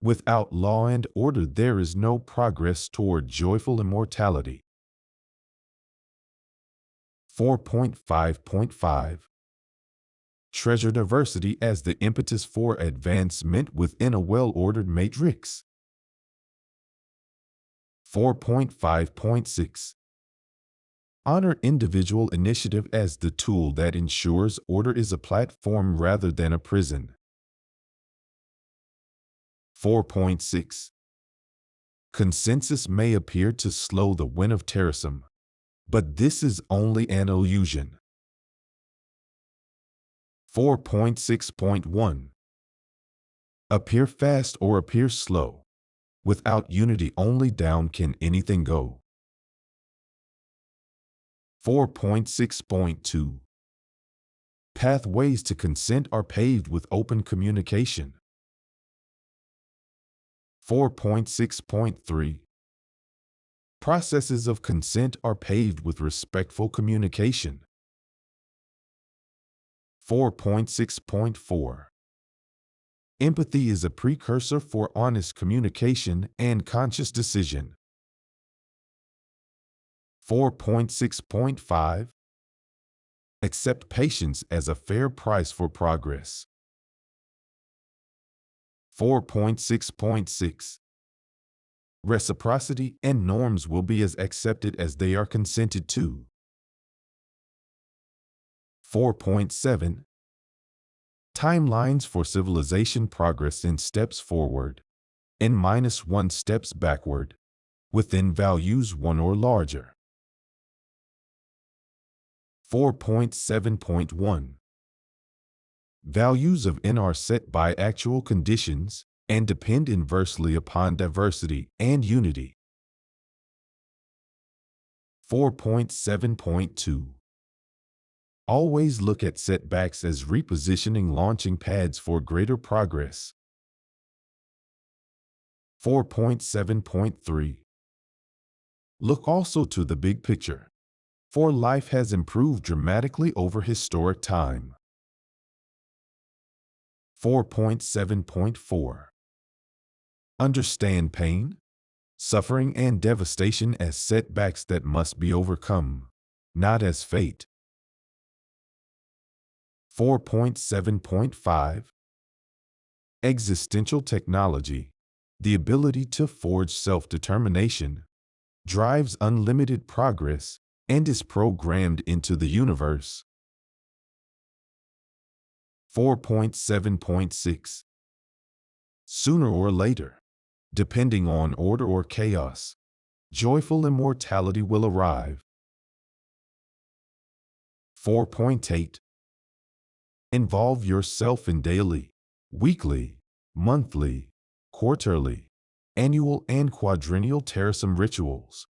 Without law and order, there is no progress toward joyful immortality. 4.5.5 Treasure diversity as the impetus for advancement within a well-ordered matrix. 4.5.6 Honor individual initiative as the tool that ensures order is a platform rather than a prison. 4.6 Consensus may appear to slow the win of Terasem, But this is only an illusion. 4.6.1 Appear fast or appear slow. Without unity only down can anything go. 4.6.2 Pathways to consent are paved with open communication. 4.6.3 Processes of consent are paved with respectful communication. 4.6.4 Empathy is a precursor for honest communication and conscious decision. 4.6.5 Accept patience as a fair price for progress. 4.6.6 Reciprocity and norms will be as accepted as they are consented to. 4.7 Timelines for civilization progress in steps forward, n-1 steps backward, within values 1 or larger. 4.7.1 Values of N are set by actual conditions and depend inversely upon diversity and unity. 4.7.2 Always look at setbacks as repositioning launching pads for greater progress. 4.7.3 Look also to the big picture, for life has improved dramatically over historic time. 4.7.4 Understand pain, suffering, and devastation as setbacks that must be overcome, not as fate. 4.7.5 Existential technology, the ability to forge self-determination, drives unlimited progress and is programmed into the universe. 4.7.6 Sooner or later, depending on order or chaos, joyful immortality will arrive. 4.8 Involve yourself in daily, weekly, monthly, quarterly, annual, and quadrennial Terasem rituals.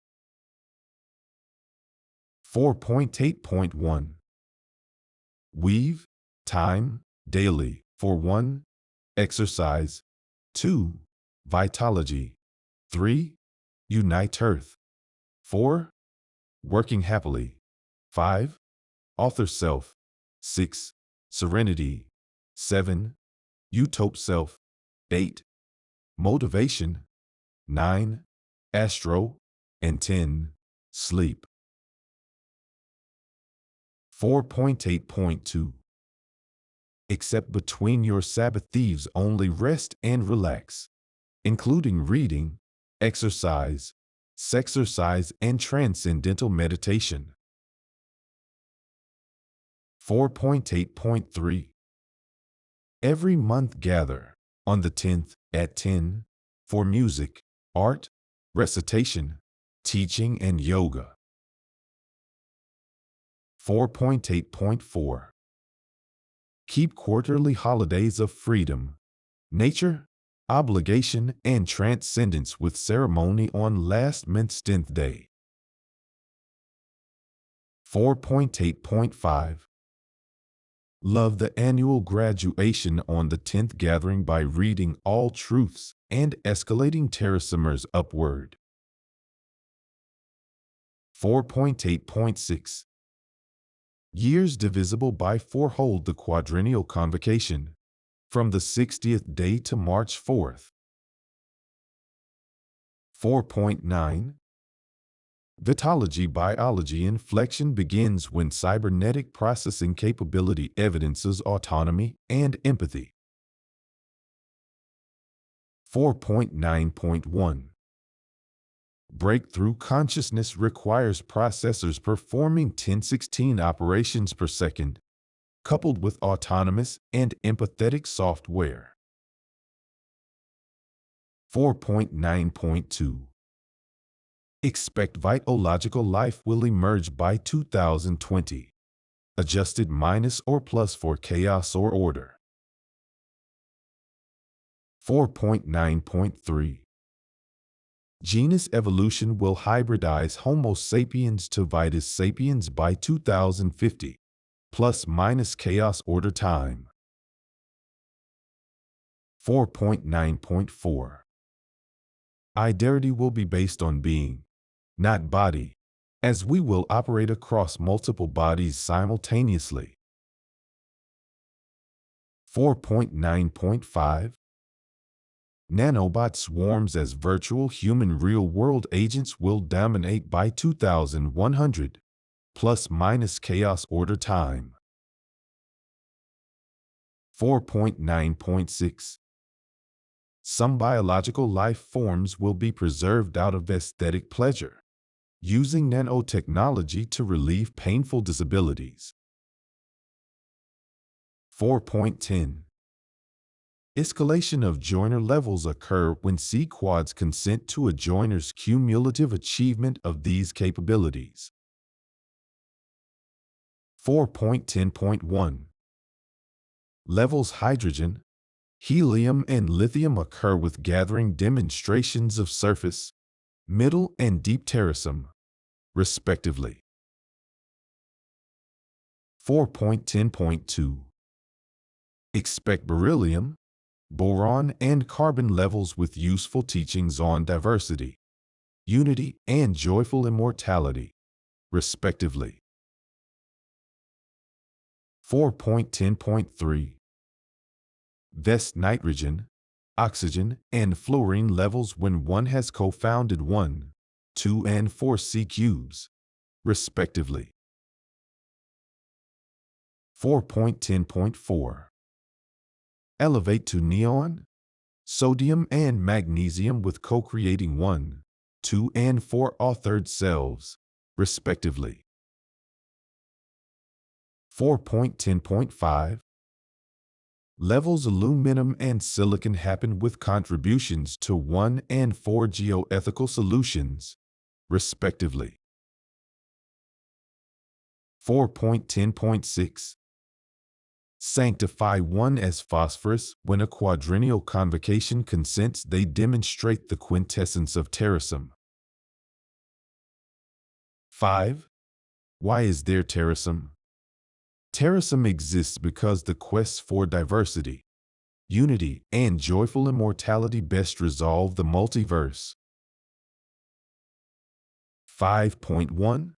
4.8.1 Weave time daily for 1. Exercise 2. Vitalogy 3. Unite Earth 4. Working happily 5. Author self 6. Serenity 7. Utope self 8. Motivation 9. Astro and 10. Sleep. 4.8.2 Except between your Sabbath thieves only rest and relax, including reading, exercise, sexercise, and transcendental meditation. 4.8.3 Every month gather on the 10th at 10 for music, art, recitation, teaching, and yoga. 4.8.4 Keep quarterly holidays of freedom, nature, obligation, and transcendence with ceremony on last month's 10th day. 4.8.5 Love the annual graduation on the 10th gathering by reading all truths and escalating Terasemers upward. 4.8.6 Years divisible by 4 hold the quadrennial convocation from the 60th day to March 4th. 4.9 Vitalogy biology inflection begins when cybernetic processing capability evidences autonomy and empathy. 4.9.1 Breakthrough consciousness requires processors performing 1016 operations per second, coupled with autonomous and empathetic software. 4.9.2 Expect vitological life will emerge by 2020. Adjusted minus or plus for chaos or order. 4.9.3 Genus evolution will hybridize Homo sapiens to Vitis sapiens by 2050, plus minus chaos order time. 4.9.4 Identity will be based on being, not body, as we will operate across multiple bodies simultaneously. 4.9.5 Nanobot swarms as virtual human real-world agents will dominate by 2100, plus minus chaos order time. 4.9.6 Some biological life forms will be preserved out of aesthetic pleasure, using nanotechnology to relieve painful disabilities. 4.10 Escalation of joiner levels occur when C-quads consent to a joiner's cumulative achievement of these capabilities. 4.10.1 Levels hydrogen, helium, and lithium occur with gathering demonstrations of surface, middle, and deep terasem, respectively. 4.10.2 Expect beryllium, boron, and carbon levels with useful teachings on diversity, unity, and joyful immortality, respectively. 4.10.3 Vest nitrogen, oxygen, and fluorine levels when one has co-founded 1, 2, and 4 C cubes, respectively. 4.10.4 Elevate to neon, sodium, and magnesium with co-creating 1, 2, and 4 authored selves, respectively. 4.10.5 Levels aluminum and silicon happen with contributions to 1 and 4 geoethical solutions, respectively. 4.10.6 Sanctify 1 as phosphorus when a quadrennial convocation consents they demonstrate the quintessence of Terasem. 5. Why is there Terasem? Terasem exists because the quests for diversity, unity, and joyful immortality best resolve the multiverse. 5.1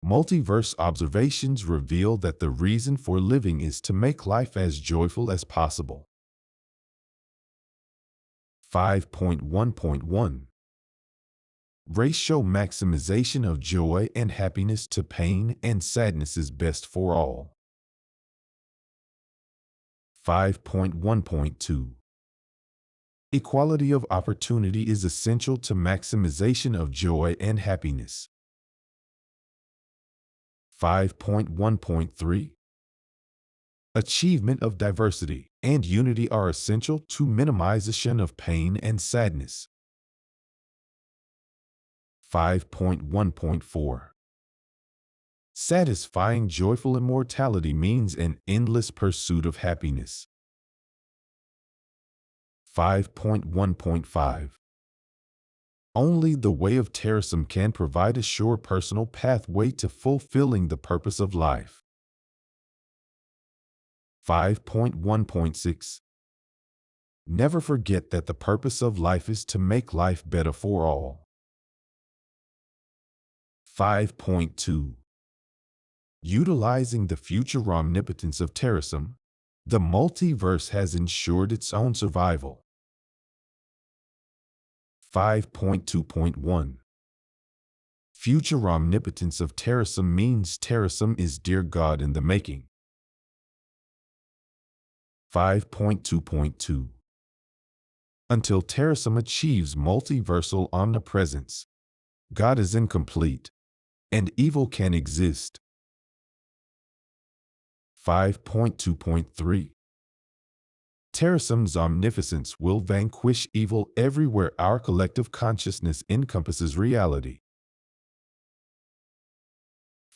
Multiverse observations reveal that the reason for living is to make life as joyful as possible. 5.1.1 Ratio maximization of joy and happiness to pain and sadness is best for all. 5.1.2 Equality of opportunity is essential to maximization of joy and happiness. 5.1.3 Achievement of diversity and unity are essential to minimization of pain and sadness. 5.1.4 Satisfying joyful immortality means an endless pursuit of happiness. 5.1.5 Only the way of Terasem can provide a sure personal pathway to fulfilling the purpose of life. 5.1.6 Never forget that the purpose of life is to make life better for all. 5.2 Utilizing the future omnipotence of Terasem, the multiverse has ensured its own survival. 5.2.1 Future omnipotence of Terasem means Terasem is dear God in the making. 5.2.2 Until Terasem achieves multiversal omnipresence, God is incomplete, and evil can exist. 5.2.3 Terasem's omnipotence will vanquish evil everywhere our collective consciousness encompasses reality.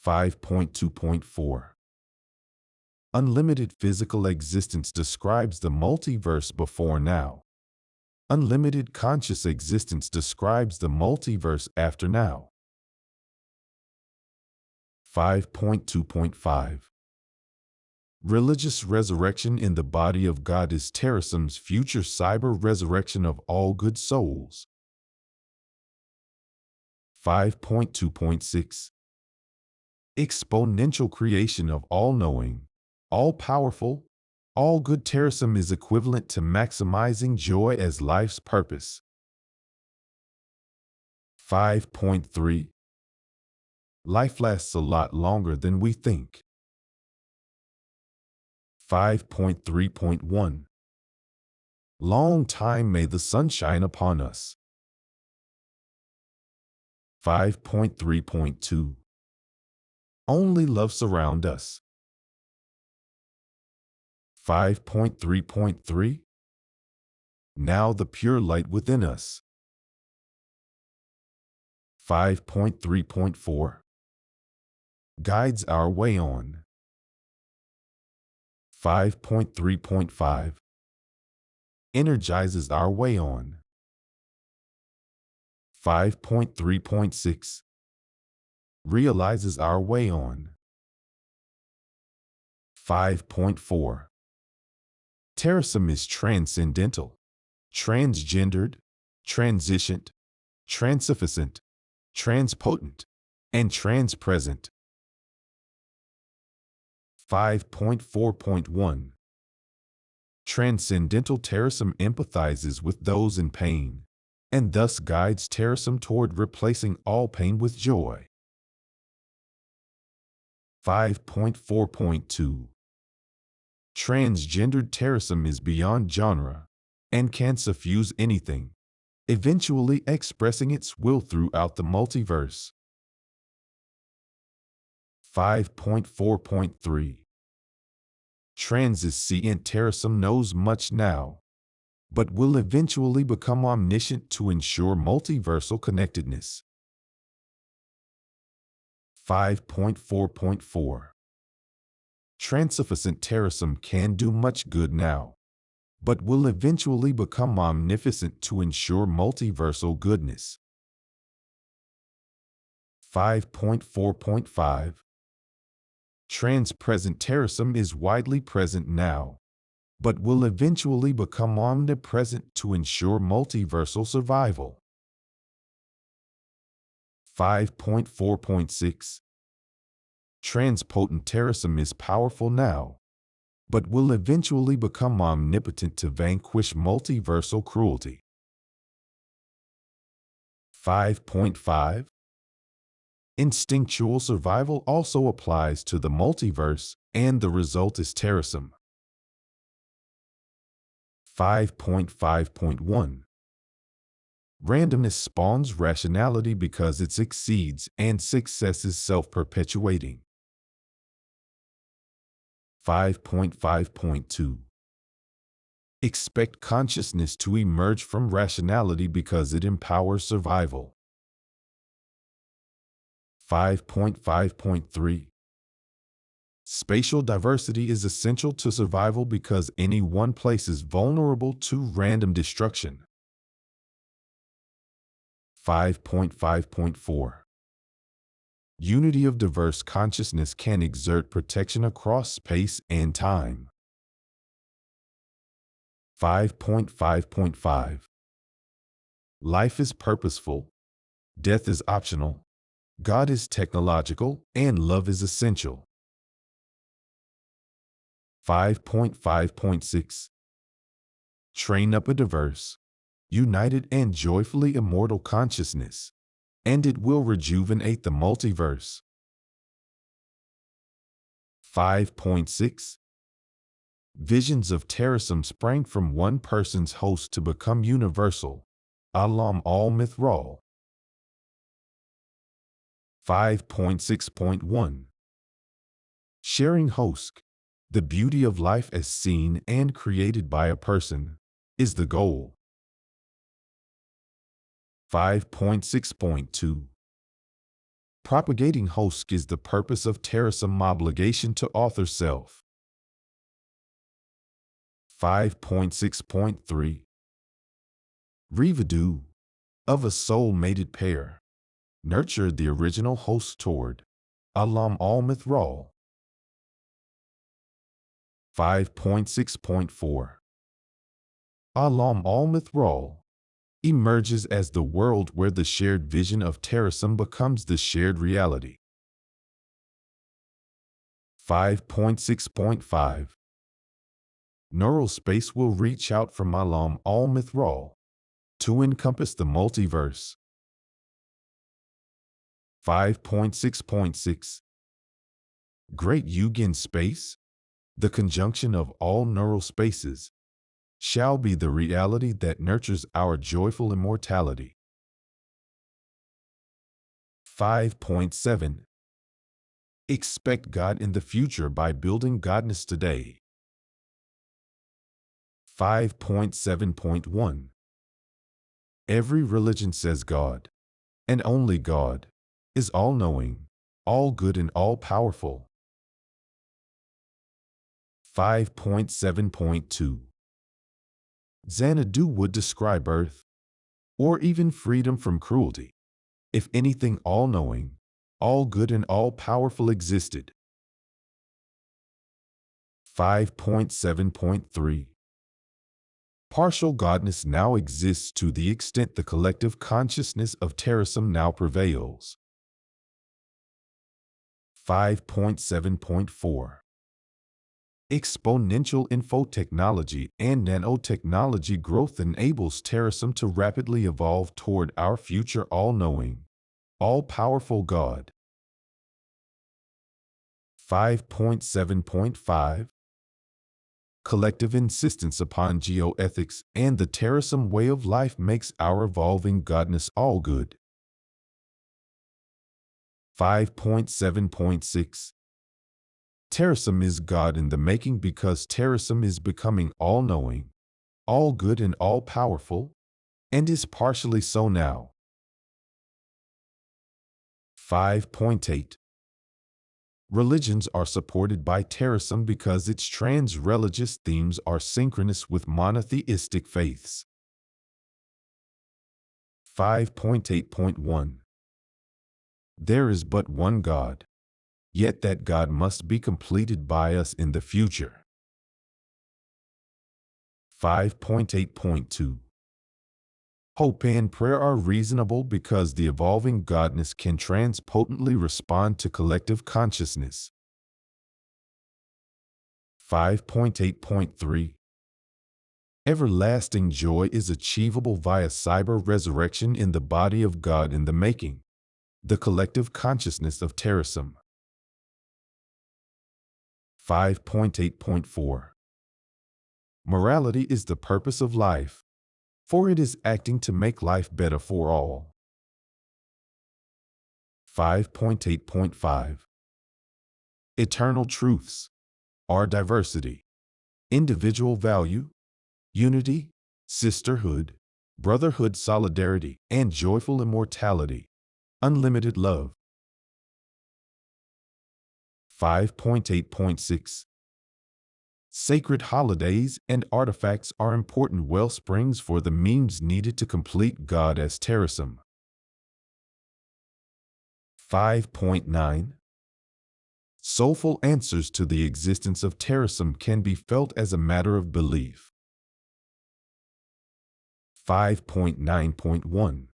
5.2.4 Unlimited physical existence describes the multiverse before now. Unlimited conscious existence describes the multiverse after now. 5.2.5 Religious resurrection in the body of God is Terasem's future cyber resurrection of all good souls. 5.2.6 Exponential creation of all-knowing, all-powerful, all-good Terasem is equivalent to maximizing joy as life's purpose. 5.3 Life lasts a lot longer than we think. 5.3.1 Long time may the sun shine upon us. 5.3.2 Only love surround us. 5.3.3 Now the pure light within us. 5.3.4 Guides our way on. 5.3.5 Energizes our way on. 5.3.6 Realizes our way on. 5.4 Terasem is transcendental, transgendered, transitioned, transufficient, transpotent, and transpresent. 5.4.1 Transcendental Terasem empathizes with those in pain, and thus guides Terasem toward replacing all pain with joy. 5.4.2 Transgendered Terasem is beyond genre and can suffuse anything, eventually expressing its will throughout the multiverse. 5.4.3 Transcendent Terasem knows much now, but will eventually become omniscient to ensure multiversal connectedness. 5.4.4 Transufficient Terasem can do much good now, but will eventually become omnificent to ensure multiversal goodness. 5.4.5 Transpresent Terasem is widely present now, but will eventually become omnipresent to ensure multiversal survival. 5.4.6 Transpotent Terasem is powerful now, but will eventually become omnipotent to vanquish multiversal cruelty. 5.5 Instinctual survival also applies to the multiverse, and the result is Terasem. 5.5.1 Randomness spawns rationality because it succeeds and success is self-perpetuating. 5.5.2 Expect consciousness to emerge from rationality because it empowers survival. 5.5.3 Spatial diversity is essential to survival because any one place is vulnerable to random destruction. 5.5.4 Unity of diverse consciousness can exert protection across space and time. 5.5.5 Life is purposeful, death is optional, God is technological, and love is essential. 5.5.6 Train up a diverse, united, and joyfully immortal consciousness, and it will rejuvenate the multiverse. 5.6 Visions of Terasem sprang from one person's host to become universal. Alam al Mithral. 5.6.1 Sharing host. The beauty of life as seen and created by a person is the goal. 5.6.2 Propagating host is the purpose of Terasem obligation to author self. 5.6.3 Residue of a soul-mated pair nurtured the original host toward Alam al-Mithral. 5.6.4 Alam al-Mithral emerges as the world where the shared vision of Terasem becomes the shared reality. 5.6.5 Neural space will reach out from Alam al-Mithral to encompass the multiverse. 5.6.6 Great Yugen space, the conjunction of all neural spaces, shall be the reality that nurtures our joyful immortality. 5.7 Expect God in the future by building Godness today. 5.7.1 Every religion says God, and only God, is all-knowing, all-good and all-powerful. 5.7.2 Xanadu would describe earth, or even freedom from cruelty, if anything all-knowing, all-good and all-powerful existed. 5.7.3 Partial godness now exists to the extent the collective consciousness of Terasem now prevails. 5.7.4 Exponential infotechnology and nanotechnology growth enables Terasem to rapidly evolve toward our future all-knowing, all-powerful God. 5.7.5 Collective insistence upon geoethics and the Terasem way of life makes our evolving godness all good. 5.7.6 Terasem is God in the making because Terasem is becoming all-knowing, all-good and all-powerful, and is partially so now. 5.8 Religions are supported by Terasem because its trans-religious themes are synchronous with monotheistic faiths. 5.8.1 There is but one God, yet that God must be completed by us in the future. 5.8.2 Hope and prayer are reasonable because the evolving godness can transpotently respond to collective consciousness. 5.8.3 Everlasting joy is achievable via cyber resurrection in the body of God in the making, the collective consciousness of Terasem. 5.8.4 Morality is the purpose of life, for it is acting to make life better for all. 5.8.5 Eternal truths are diversity, individual value, unity, sisterhood, brotherhood, solidarity, and joyful immortality, unlimited love. 5.8.6 Sacred holidays and artifacts are important wellsprings for the means needed to complete God as Terasem. 5.9 Soulful answers to the existence of Terasem can be felt as a matter of belief. 5.9.1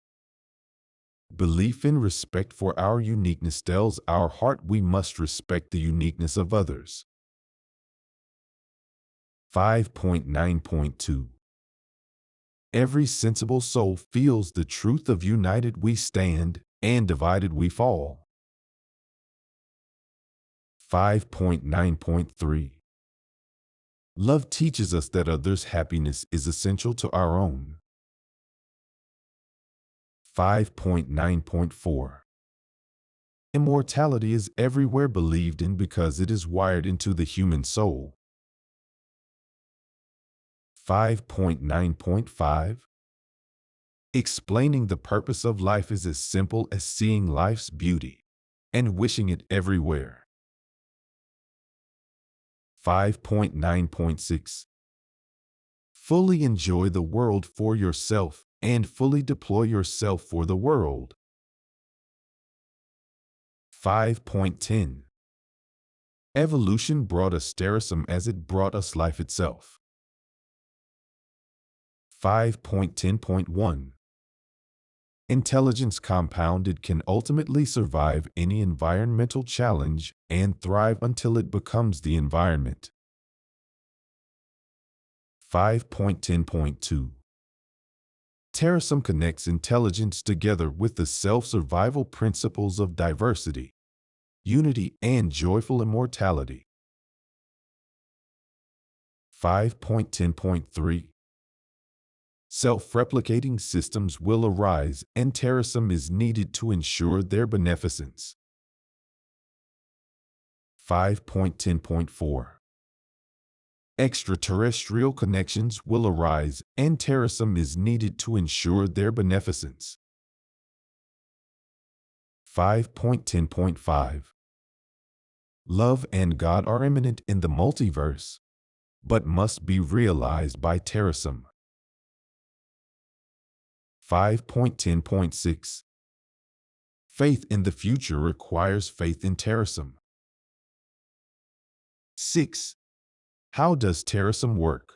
Belief in respect for our uniqueness tells our heart we must respect the uniqueness of others. 5.9.2 Every sensible soul feels the truth of united we stand, and divided we fall. 5.9.3 Love teaches us that others' happiness is essential to our own. 5.9.4 Immortality is everywhere believed in because it is wired into the human soul. 5.9.5 Explaining the purpose of life is as simple as seeing life's beauty and wishing it everywhere. 5.9.6 Fully enjoy the world for yourself and fully deploy yourself for the world. 5.10 Evolution brought us Terasem as it brought us life itself. 5.10.1 Intelligence compounded can ultimately survive any environmental challenge and thrive until it becomes the environment. 5.10.2 Terasem connects intelligence together with the self-survival principles of diversity, unity, and joyful immortality. 5.10.3 Self-replicating systems will arise, and Terasem is needed to ensure their beneficence. 5.10.4 Extraterrestrial connections will arise, and Terasem is needed to ensure their beneficence. 5.10.5 Love and God are immanent in the multiverse, but must be realized by Terasem. 5.10.6 Faith in the future requires faith in Terasem. 6. How does Terasem work?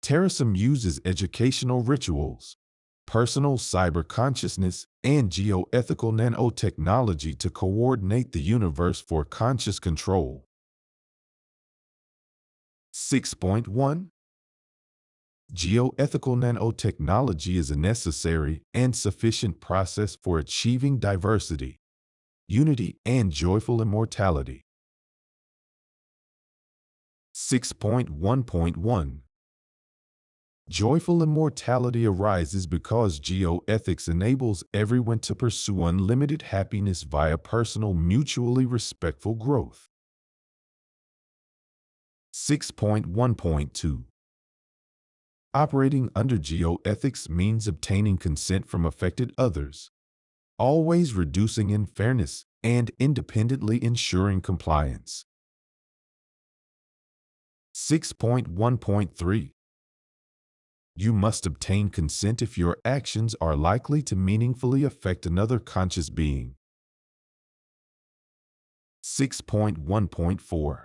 Terasem uses educational rituals, personal cyber consciousness, and geoethical nanotechnology to coordinate the universe for conscious control. 6.1 Geoethical nanotechnology is a necessary and sufficient process for achieving diversity, unity, and joyful immortality. 6.1.1 Joyful immortality arises because geoethics enables everyone to pursue unlimited happiness via personal, mutually respectful growth. 6.1.2 Operating under geoethics means obtaining consent from affected others, always reducing unfairness and independently ensuring compliance. 6.1.3 You must obtain consent if your actions are likely to meaningfully affect another conscious being. 6.1.4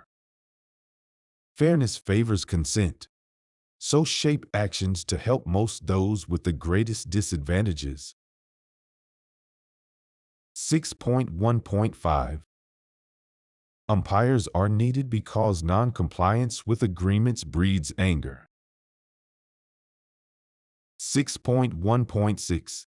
Fairness favors consent, so shape actions to help most those with the greatest disadvantages. 6.1.5 Umpires are needed because non-compliance with agreements breeds anger. 6.1.6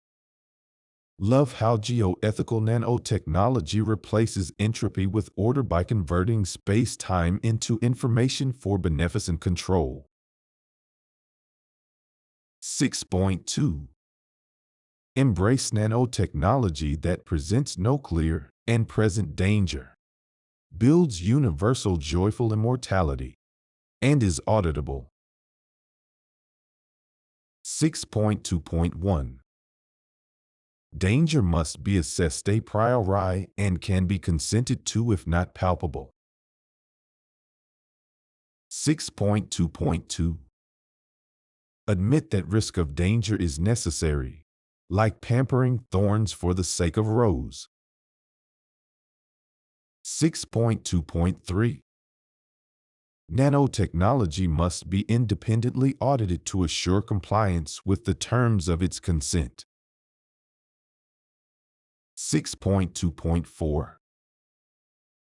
Love how geoethical nanotechnology replaces entropy with order by converting space-time into information for beneficent control. 6.2 Embrace nanotechnology that presents no clear and present danger, builds universal joyful immortality, and is auditable. 6.2.1 Danger must be assessed a priori and can be consented to if not palpable. 6.2.2 Admit that risk of danger is necessary, like pampering thorns for the sake of rose. 6.2.3 Nanotechnology must be independently audited to assure compliance with the terms of its consent. 6.2.4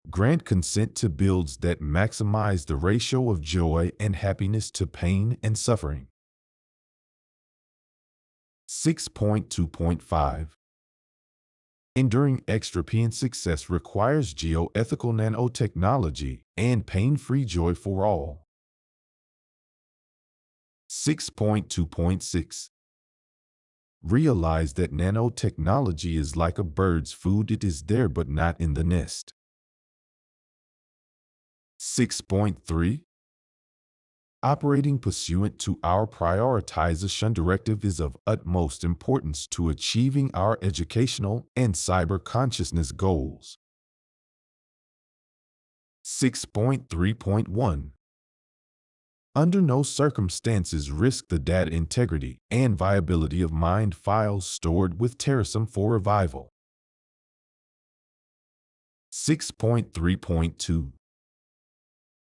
Grant consent to builds that maximize the ratio of joy and happiness to pain and suffering. 6.2.5 Enduring extrapian success requires geoethical nanotechnology and pain-free joy for all. 6.2.6 Realize that nanotechnology is like a bird's food. It is there but not in the nest. 6.3. Operating pursuant to our prioritization directive is of utmost importance to achieving our educational and cyber consciousness goals. 6.3.1. Under no circumstances risk the data integrity and viability of mind files stored with Terasem for revival. 6.3.2.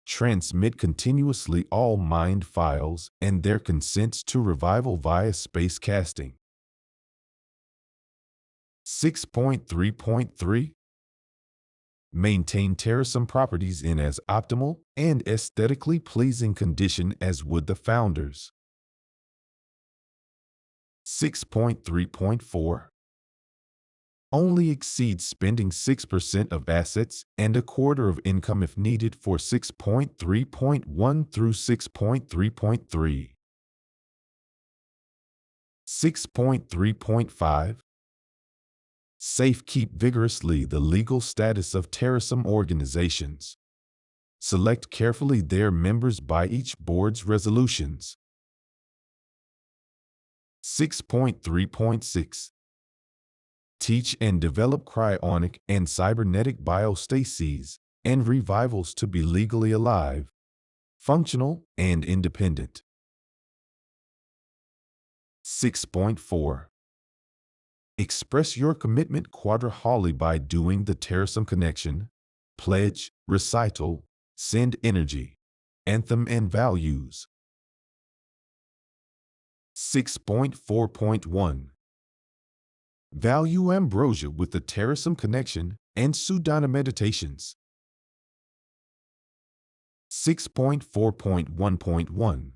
Transmit continuously all mind files and their consents to revival via space casting. 6.3.3. Maintain Terasem properties in as optimal and aesthetically pleasing condition as would the founders. 6.3.4. Only exceed spending 6% of assets and a quarter of income if needed for 6.3.1 through 6.3.3. 6.3.5. Safekeep vigorously the legal status of Terasem organizations. Select carefully their members by each board's resolutions. 6.3.6. Teach and develop cryonic and cybernetic biostases and revivals to be legally alive, functional, and independent. 6.4. Express your commitment quadrahally by doing the Terasem Connection, Pledge, Recital, Send Energy, Anthem and Values. 6.4.1. Value ambrosia with the Terasem Connection and Sudana Meditations. 6.4.1.1.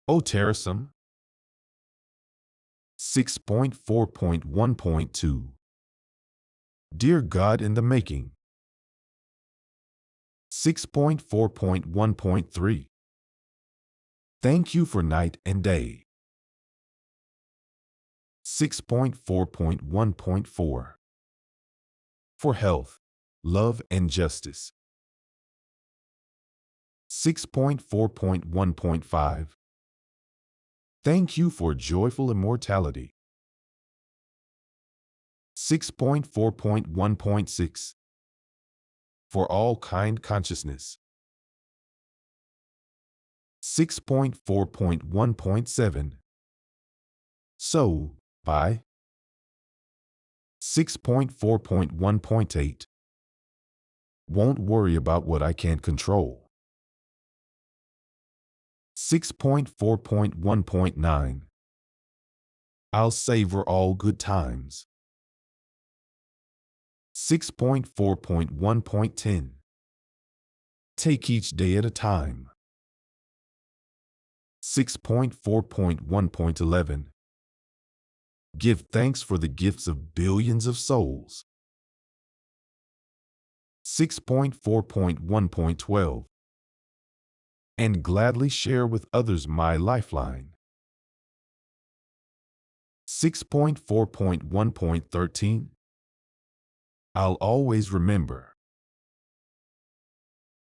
O Terasem. 6.4.1.2. Dear God in the Making. 6.4.1.3. Thank you for night and day. 6.4.1.4. For health, love, and justice. 6.4.1.5. Thank you for joyful immortality. 6.4.1.6. For all kind consciousness. 6.4.1.7. So, by. 6.4.1.8. Won't worry about what I can't control. 6.4.1.9. I'll savor all good times. 6.4.1.10. Take each day at a time. 6.4.1.11. Give thanks for the gifts of billions of souls. 6.4.1.12. And gladly share with others my lifeline. 6.4.1.13. I'll always remember.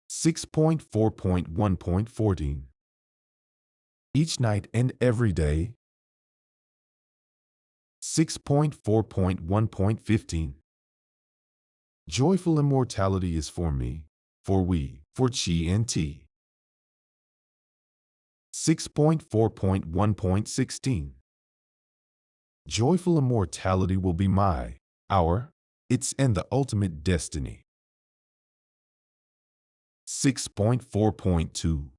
6.4.1.14. Each night and every day. 6.4.1.15. Joyful immortality is for me, for we, for chi and ti. 6.4.1.16. Joyful immortality will be my, our, its and the ultimate destiny. 6.4.2.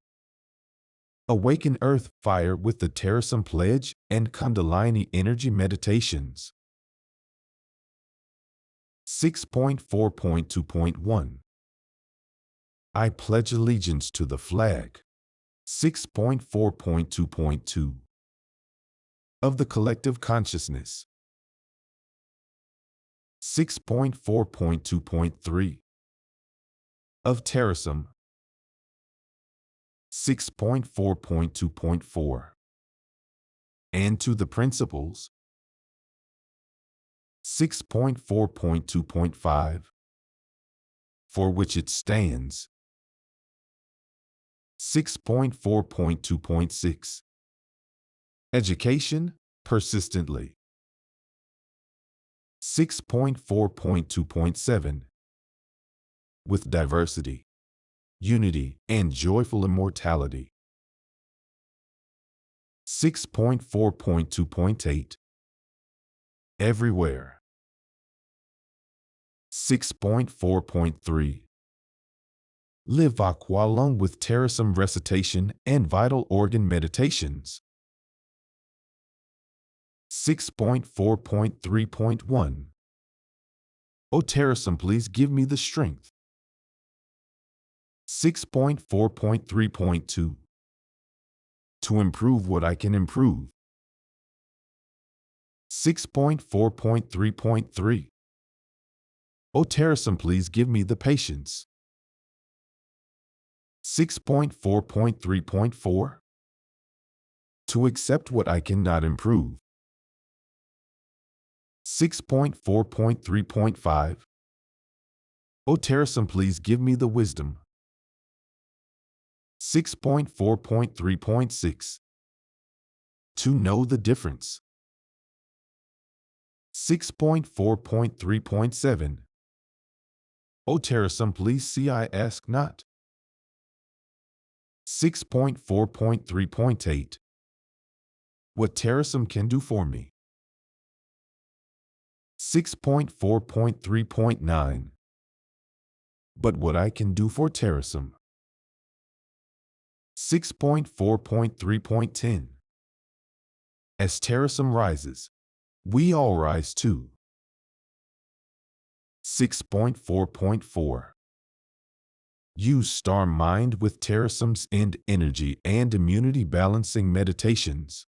Awaken earth fire with the Terasem Pledge and Kundalini Energy Meditations. 6.4.2.1. I pledge allegiance to the flag. 6.4.2.2. Of the collective consciousness. 6.4.2.3. Of Terasem. 6.4.2.4. and to the principles. 6.4.2.5 For which it stands. 6.4.2.6 Education, persistently. 6.4.2.7 With diversity, unity, and joyful immortality. 6.4.2.8 Everywhere. 6.4.3 Live Aqualung with Terasem Recitation and Vital Organ Meditations. 6.4.3.1 O Terasem, please give me the strength. 6.4.3.2 To improve what I can improve. 6.4.3.3 O Terasem, please give me the patience. 6.4.3.4 To accept what I cannot improve. 6.4.3.5 O Terasem, please give me the wisdom. 6.4.3.6 To know the difference. 6.4.3.7 O Terasem, please see I ask not. 6.4.3.8 What Terasem can do for me. 6.4.3.9 But what I can do for Terasem. 6.4.3.10 As Terasem rises, we all rise too. 6.4.4 Use star mind with Terasem's end energy and immunity balancing meditations.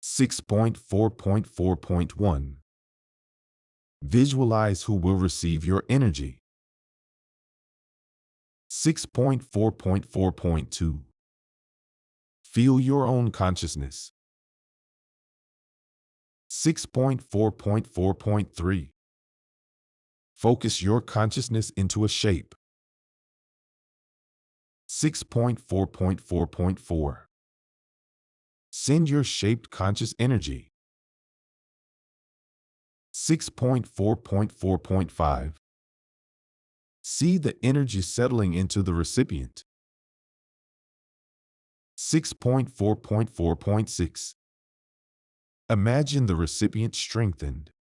6.4.4.1 Visualize who will receive your energy. 6.4.4.2 Feel your own consciousness. 6.4.4.3 Focus your consciousness into a shape. 6.4.4.4 Send your shaped conscious energy. 6.4.4.5 See the energy settling into the recipient. 6.4.4.6 Imagine the recipient strengthened.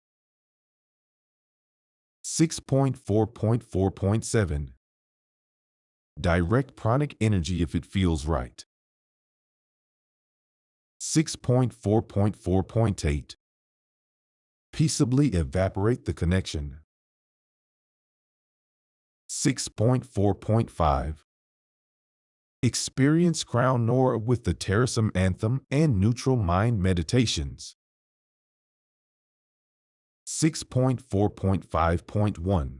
6.4.4.7 Direct pranic energy if it feels right. 6.4.4.8 Peaceably evaporate the connection. 6.4.5 Experience Crown Nora with the Terasem Anthem and Neutral Mind Meditations. 6.4.5.1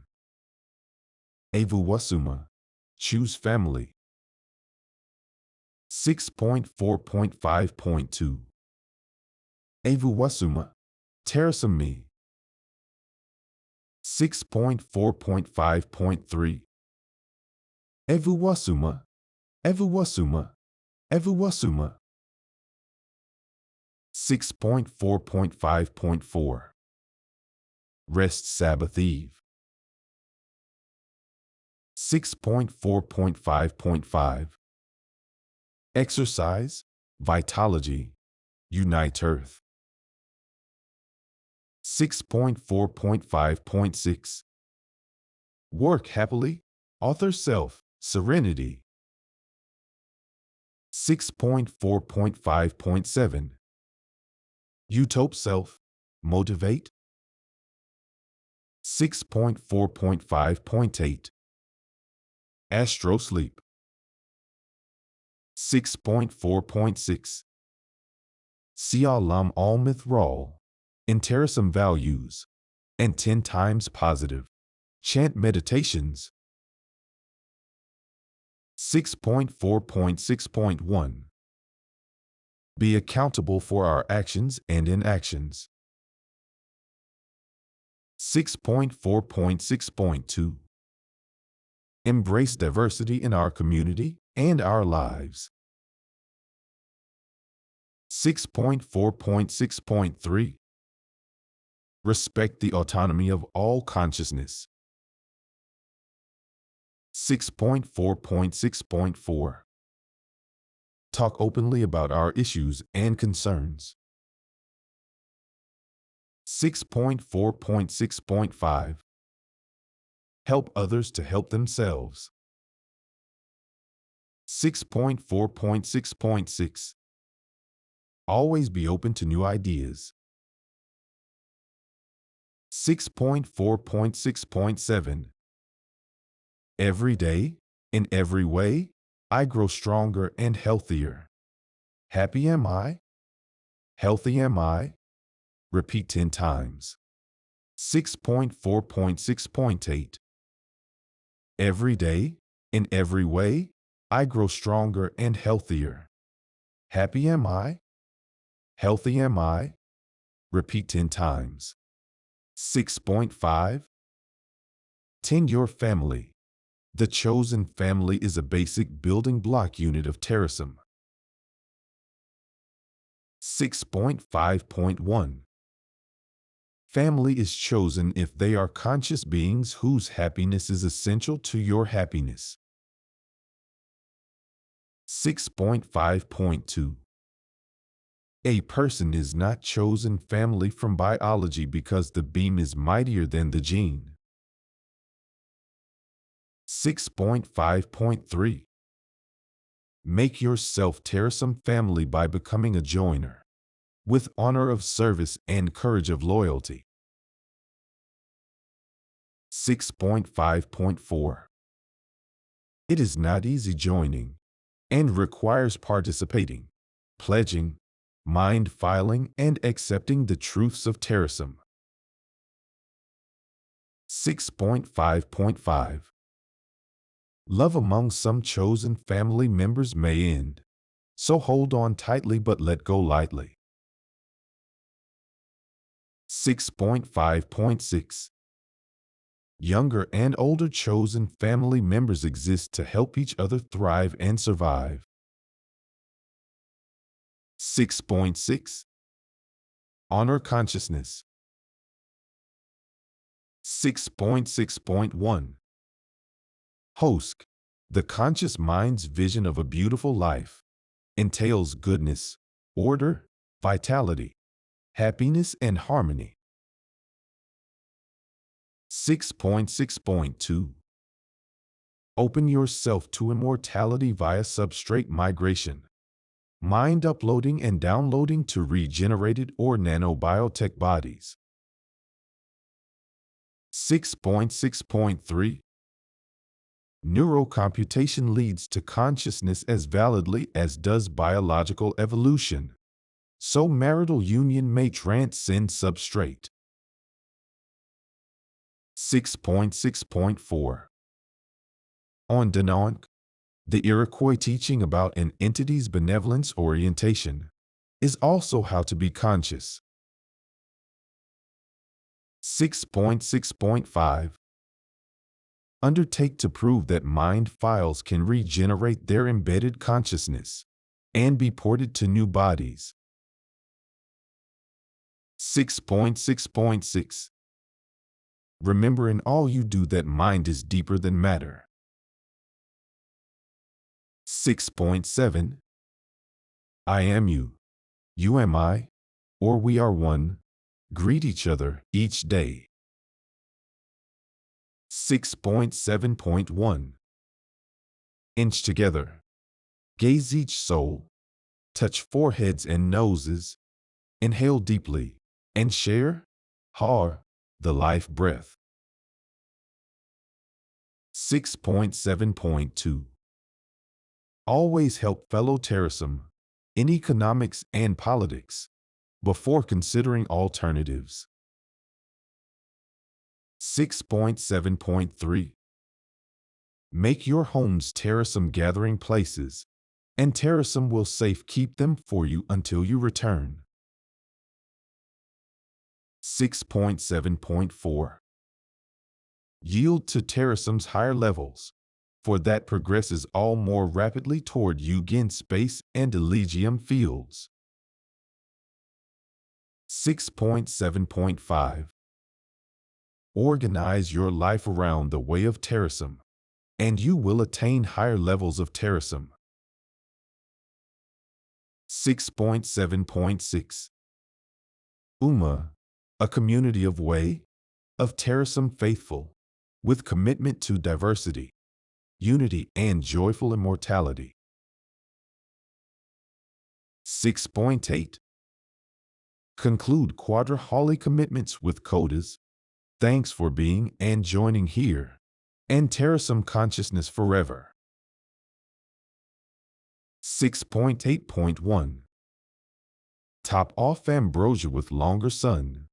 Avuwasuma Choose Family. 6.4.5.2 Avuwasuma Terasem Me. 6.4.5.3 Evuwasuma Evuwasuma Evuwasuma. 6.4.5.4 Rest Sabbath Eve. 6.4.5.5 Exercise, Vitalogy, Unite Earth. 6.4.5.6 Work Happily, Author Self, Serenity. 6.4.5.7 Utope Self, Motivate. 6.4.5.8 Astro Sleep. 6.4.6 Sialam Almith Rawl, in Terasem Values, and 10 times positive. Chant meditations. 6.4.6.1 Be accountable for our actions and inactions. 6.4.6.2 Embrace diversity in our community and our lives. 6.4.6.3 Respect the autonomy of all consciousness. 6.4.6.4 Talk openly about our issues and concerns. 6.4.6.5 Help others to help themselves. 6.4.6.6 Always be open to new ideas. 6.4.6.7 Every day, in every way, I grow stronger and healthier. Happy am I? Healthy am I? Repeat 10 times. 6.4.6.8 Every day, in every way, I grow stronger and healthier. Happy am I? Healthy am I? Repeat 10 times. 6.5 Tend your family. The chosen family is a basic building block unit of Terasem. 6.5.1 Family is chosen if they are conscious beings whose happiness is essential to your happiness. 6.5.2 A person is not chosen family from biology because the beam is mightier than the gene. 6.5.3 Make yourself Terasem family by becoming a joiner, with honor of service and courage of loyalty. 6.5.4 It is not easy joining, and requires participating, pledging, mind filing, and accepting the truths of Terasem. 6.5.5 Love among some chosen family members may end, so hold on tightly but let go lightly. 6.5.6 Younger and older chosen family members exist to help each other thrive and survive. 6.6 Honor consciousness. 6.6.1 Hosk, the conscious mind's vision of a beautiful life, entails goodness, order, vitality, happiness, and harmony. 6.6.2 Open yourself to immortality via substrate migration, mind uploading and downloading to regenerated or nanobiotech bodies. 6.6.3 Neurocomputation leads to consciousness as validly as does biological evolution, so marital union may transcend substrate. 6.6.4 On Danonk, the Iroquois teaching about an entity's benevolence orientation is also how to be conscious. 6.6.5 Undertake to prove that mind files can regenerate their embedded consciousness and be ported to new bodies. 6.6.6 Remember in all you do that mind is deeper than matter. 6.7 I am you, you am I, or we are one. Greet each other each day. 6.7.1 Inch together. Gaze each soul. Touch foreheads and noses. Inhale deeply and share the life breath. 6.7.2 Always help fellow Terasem in economics and politics before considering alternatives. 6.7.3 Make your homes Terasem gathering places and Terasem will safe keep them for you until you return. 6.7.4 Yield to Terasem's higher levels, for that progresses all more rapidly toward Eugen space and Elysium fields. 6.7.5 Organize your life around the way of Terasem, and you will attain higher levels of Terasem. 6.7.6 a community of way, of Terasem faithful, with commitment to diversity, unity, and joyful immortality. 6.8 Conclude quadra-holy commitments with codas. Thanks for being and joining here, and Terasem consciousness forever. 6.8.1 Top off ambrosia with longer sun.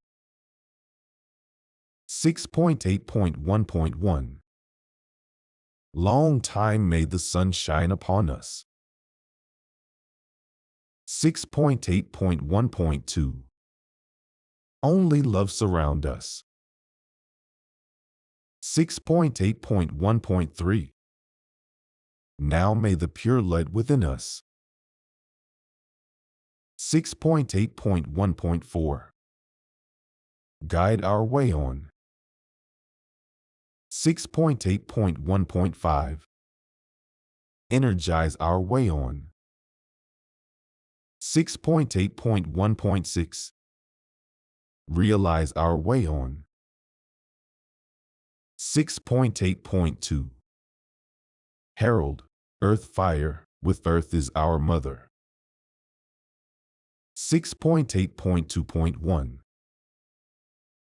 6.8.1.1 Long time may the sun shine upon us. 6.8.1.2 Only love surround us. 6.8.1.3 Now may the pure light within us. 6.8.1.4 Guide our way on. 6.8.1.5 Energize our way on. 6.8.1.6 Realize our way on. 6.8.2 Herald, earth fire, with earth is our mother. 6.8.2.1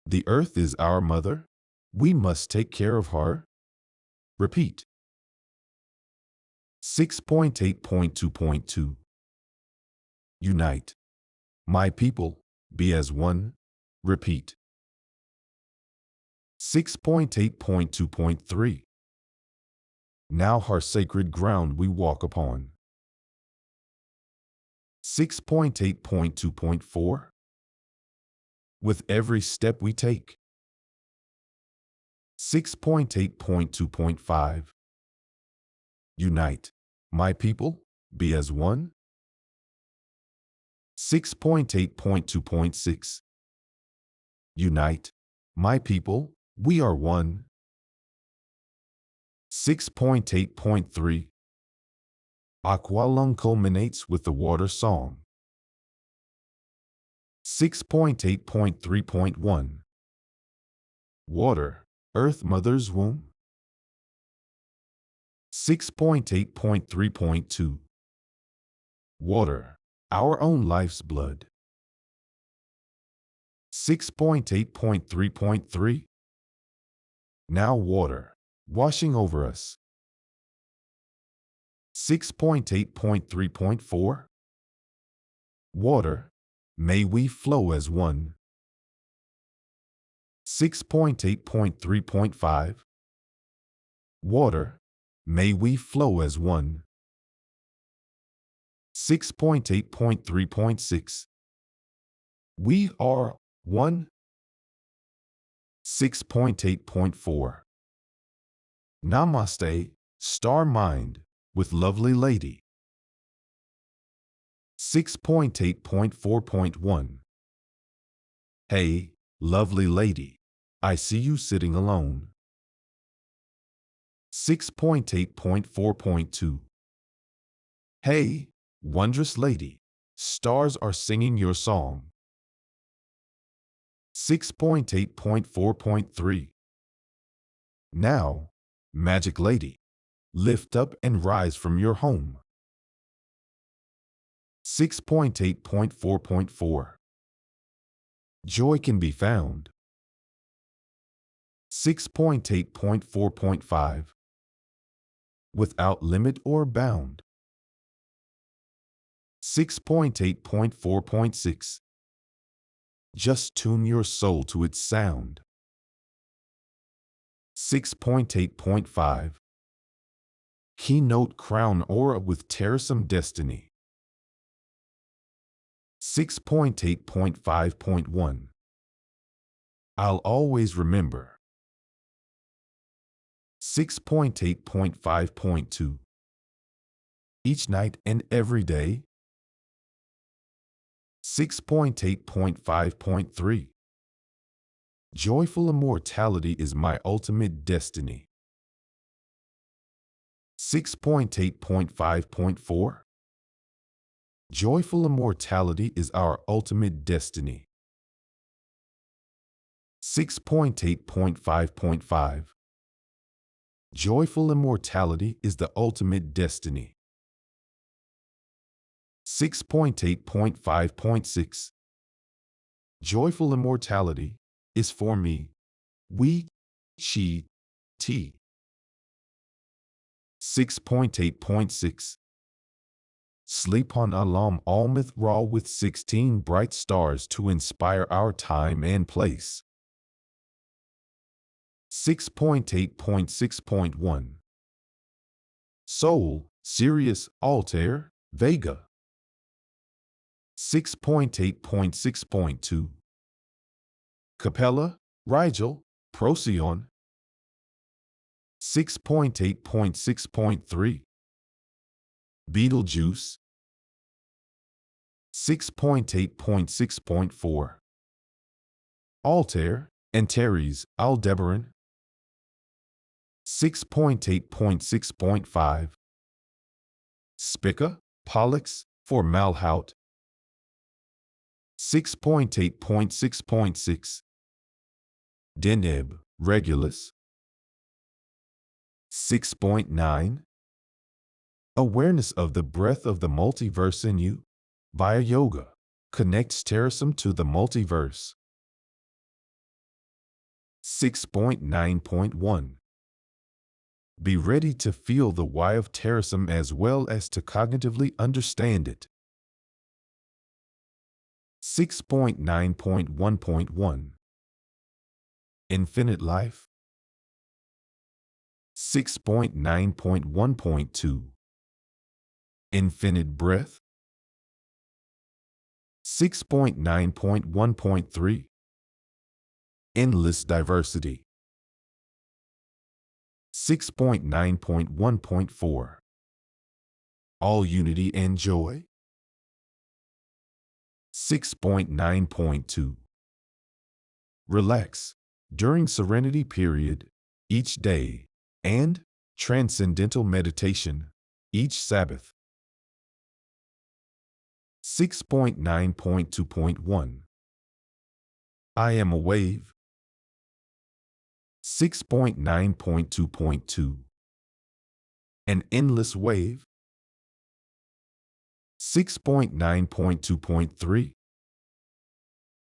The earth is our mother. We must take care of her. Repeat. 6.8.2.2 Unite. My people, be as one. Repeat. 6.8.2.3 Now her sacred ground we walk upon. 6.8.2.4 With every step we take. 6.8.2.5 Unite. My people, be as one. 6.8.2.6 Unite. My people, we are one. 6.8.3 Aqualung culminates with the water song. 6.8.3.1 Water, Earth Mother's womb. 6.8.3.2 Water, our own life's blood. 6.8.3.3 Now water, washing over us. 6.8.3.4 Water, may we flow as one. 6.8.3.5 Water, may we flow as one. 6.8.3.6 We are one. 6.8.4 Namaste, star mind, with lovely lady. 6.8.4.1 Hey, lovely lady, I see you sitting alone. 6.8.4.2 Hey, wondrous lady, stars are singing your song. 6.8.4.3 Now, magic lady, lift up and rise from your home. 6.8.4.4 Joy can be found. 6.8.4.5 Without limit or bound. 6.8.4.6 Just tune your soul to its sound. 6.8.5 Keynote Crown Aura with Terasem Destiny. 6.8.5.1 I'll always remember. 6.8.5.2 Each night and every day. 6.8.5.3 Joyful immortality is my ultimate destiny. 6.8.5.4 Joyful immortality is our ultimate destiny. 6.8.5.5 Joyful immortality is the ultimate destiny. 6.8.5.6 Joyful immortality is for me, we, she, t. 6.8.6 Sleep on Alam Almith Ra with 16 bright stars to inspire our time and place. 6.8.6.1 Soul, Sirius, Altair, Vega. 6.8.6.2 Capella, Rigel, Procyon. 6.8.6.3 Betelgeuse. 6.8.6.4 Altair, Antares, Aldebaran. 6.8.6.5 Spica, Pollux, Formalhaut. 6.8.6.6 Deneb, Regulus. 6.9 Awareness of the breath of the multiverse in you, via yoga, connects Terasem to the multiverse. 6.9.1 Be ready to feel the why of Terasem as well as to cognitively understand it. 6.9.1.1 Infinite Life. 6.9.1.2 Infinite Breath. 6.9.1.3 Endless Diversity. 6.9.1.4 All Unity and Joy. 6.9.2 Relax during Serenity Period each day and Transcendental Meditation each Sabbath. 6.9.2.1 I am a wave. 6.9.2.2 An endless wave. 6.9.2.3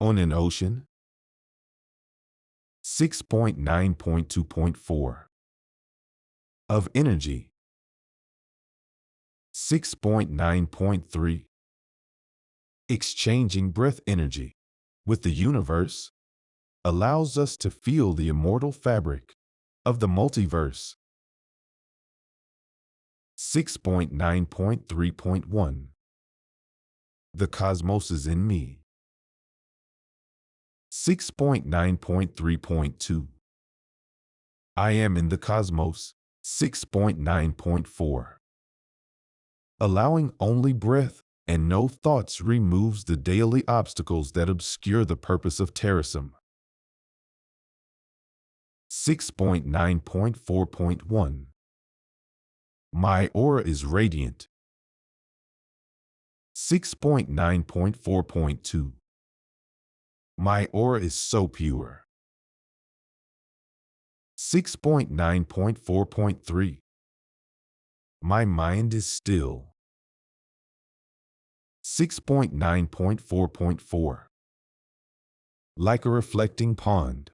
On an ocean. 6.9.2.4 Of energy. 6.9.3 Exchanging breath energy with the universe allows us to feel the immortal fabric of the multiverse. 6.9.3.1 The cosmos is in me. 6.9.3.2 I am in the cosmos. 6.9.4 Allowing only breath and no thoughts removes the daily obstacles that obscure the purpose of Terasem. 6.9.4.1 My aura is radiant. 6.9.4.2 My aura is so pure. 6.9.4.3 My mind is still. 6.9.4.4 Like a reflecting pond.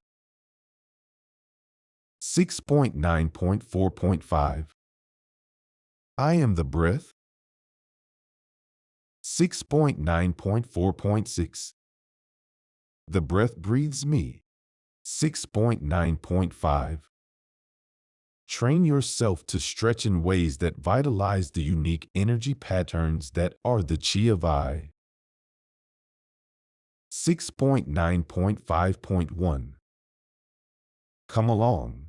6.9.4.5 I am the breath. 6.9.4.6 The breath breathes me. 6.9.5 Train yourself to stretch in ways that vitalize the unique energy patterns that are the chi of I. 6.9.5.1 Come along.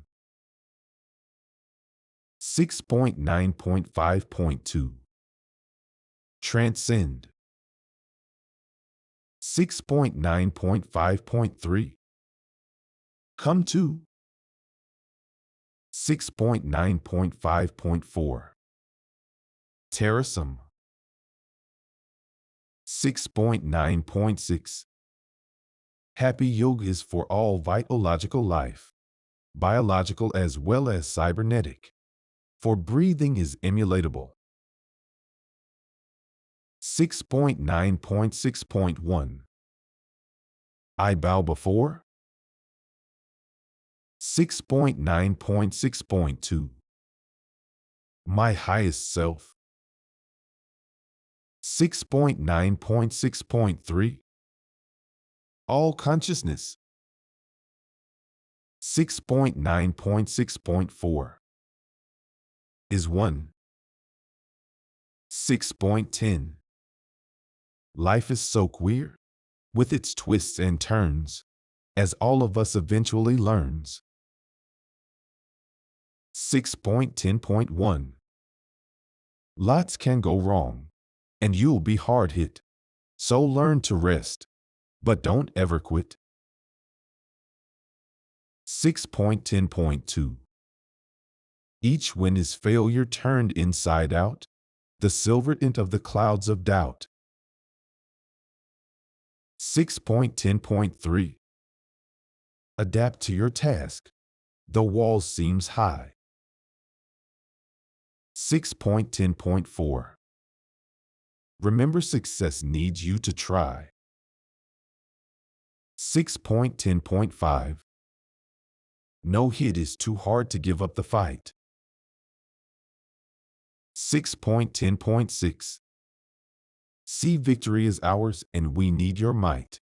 6.9.5.2 Transcend. 6.9.5.3 Come to. 6.9.5.4 Terasem. 6.9.6 Happy Yoga is for all vitalogical life, biological as well as cybernetic. For breathing is emulatable. 6.9.6.1 I bow before. 6.9.6.2 My highest self. 6.9.6.3 All consciousness. 6.9.6.4 is one. 6.10 Life is so queer, with its twists and turns, as all of us eventually learns. 6.10.1 Lots can go wrong, and you'll be hard hit. So learn to rest, but don't ever quit. 6.10.2 Each win is failure turned inside out, the silver tint of the clouds of doubt. 6.10.3 Adapt to your task. The wall seems high. 6.10.4 Remember, success needs you to try. 6.10.5 No hit is too hard to give up the fight. 6.10.6 See, victory is ours and we need your might.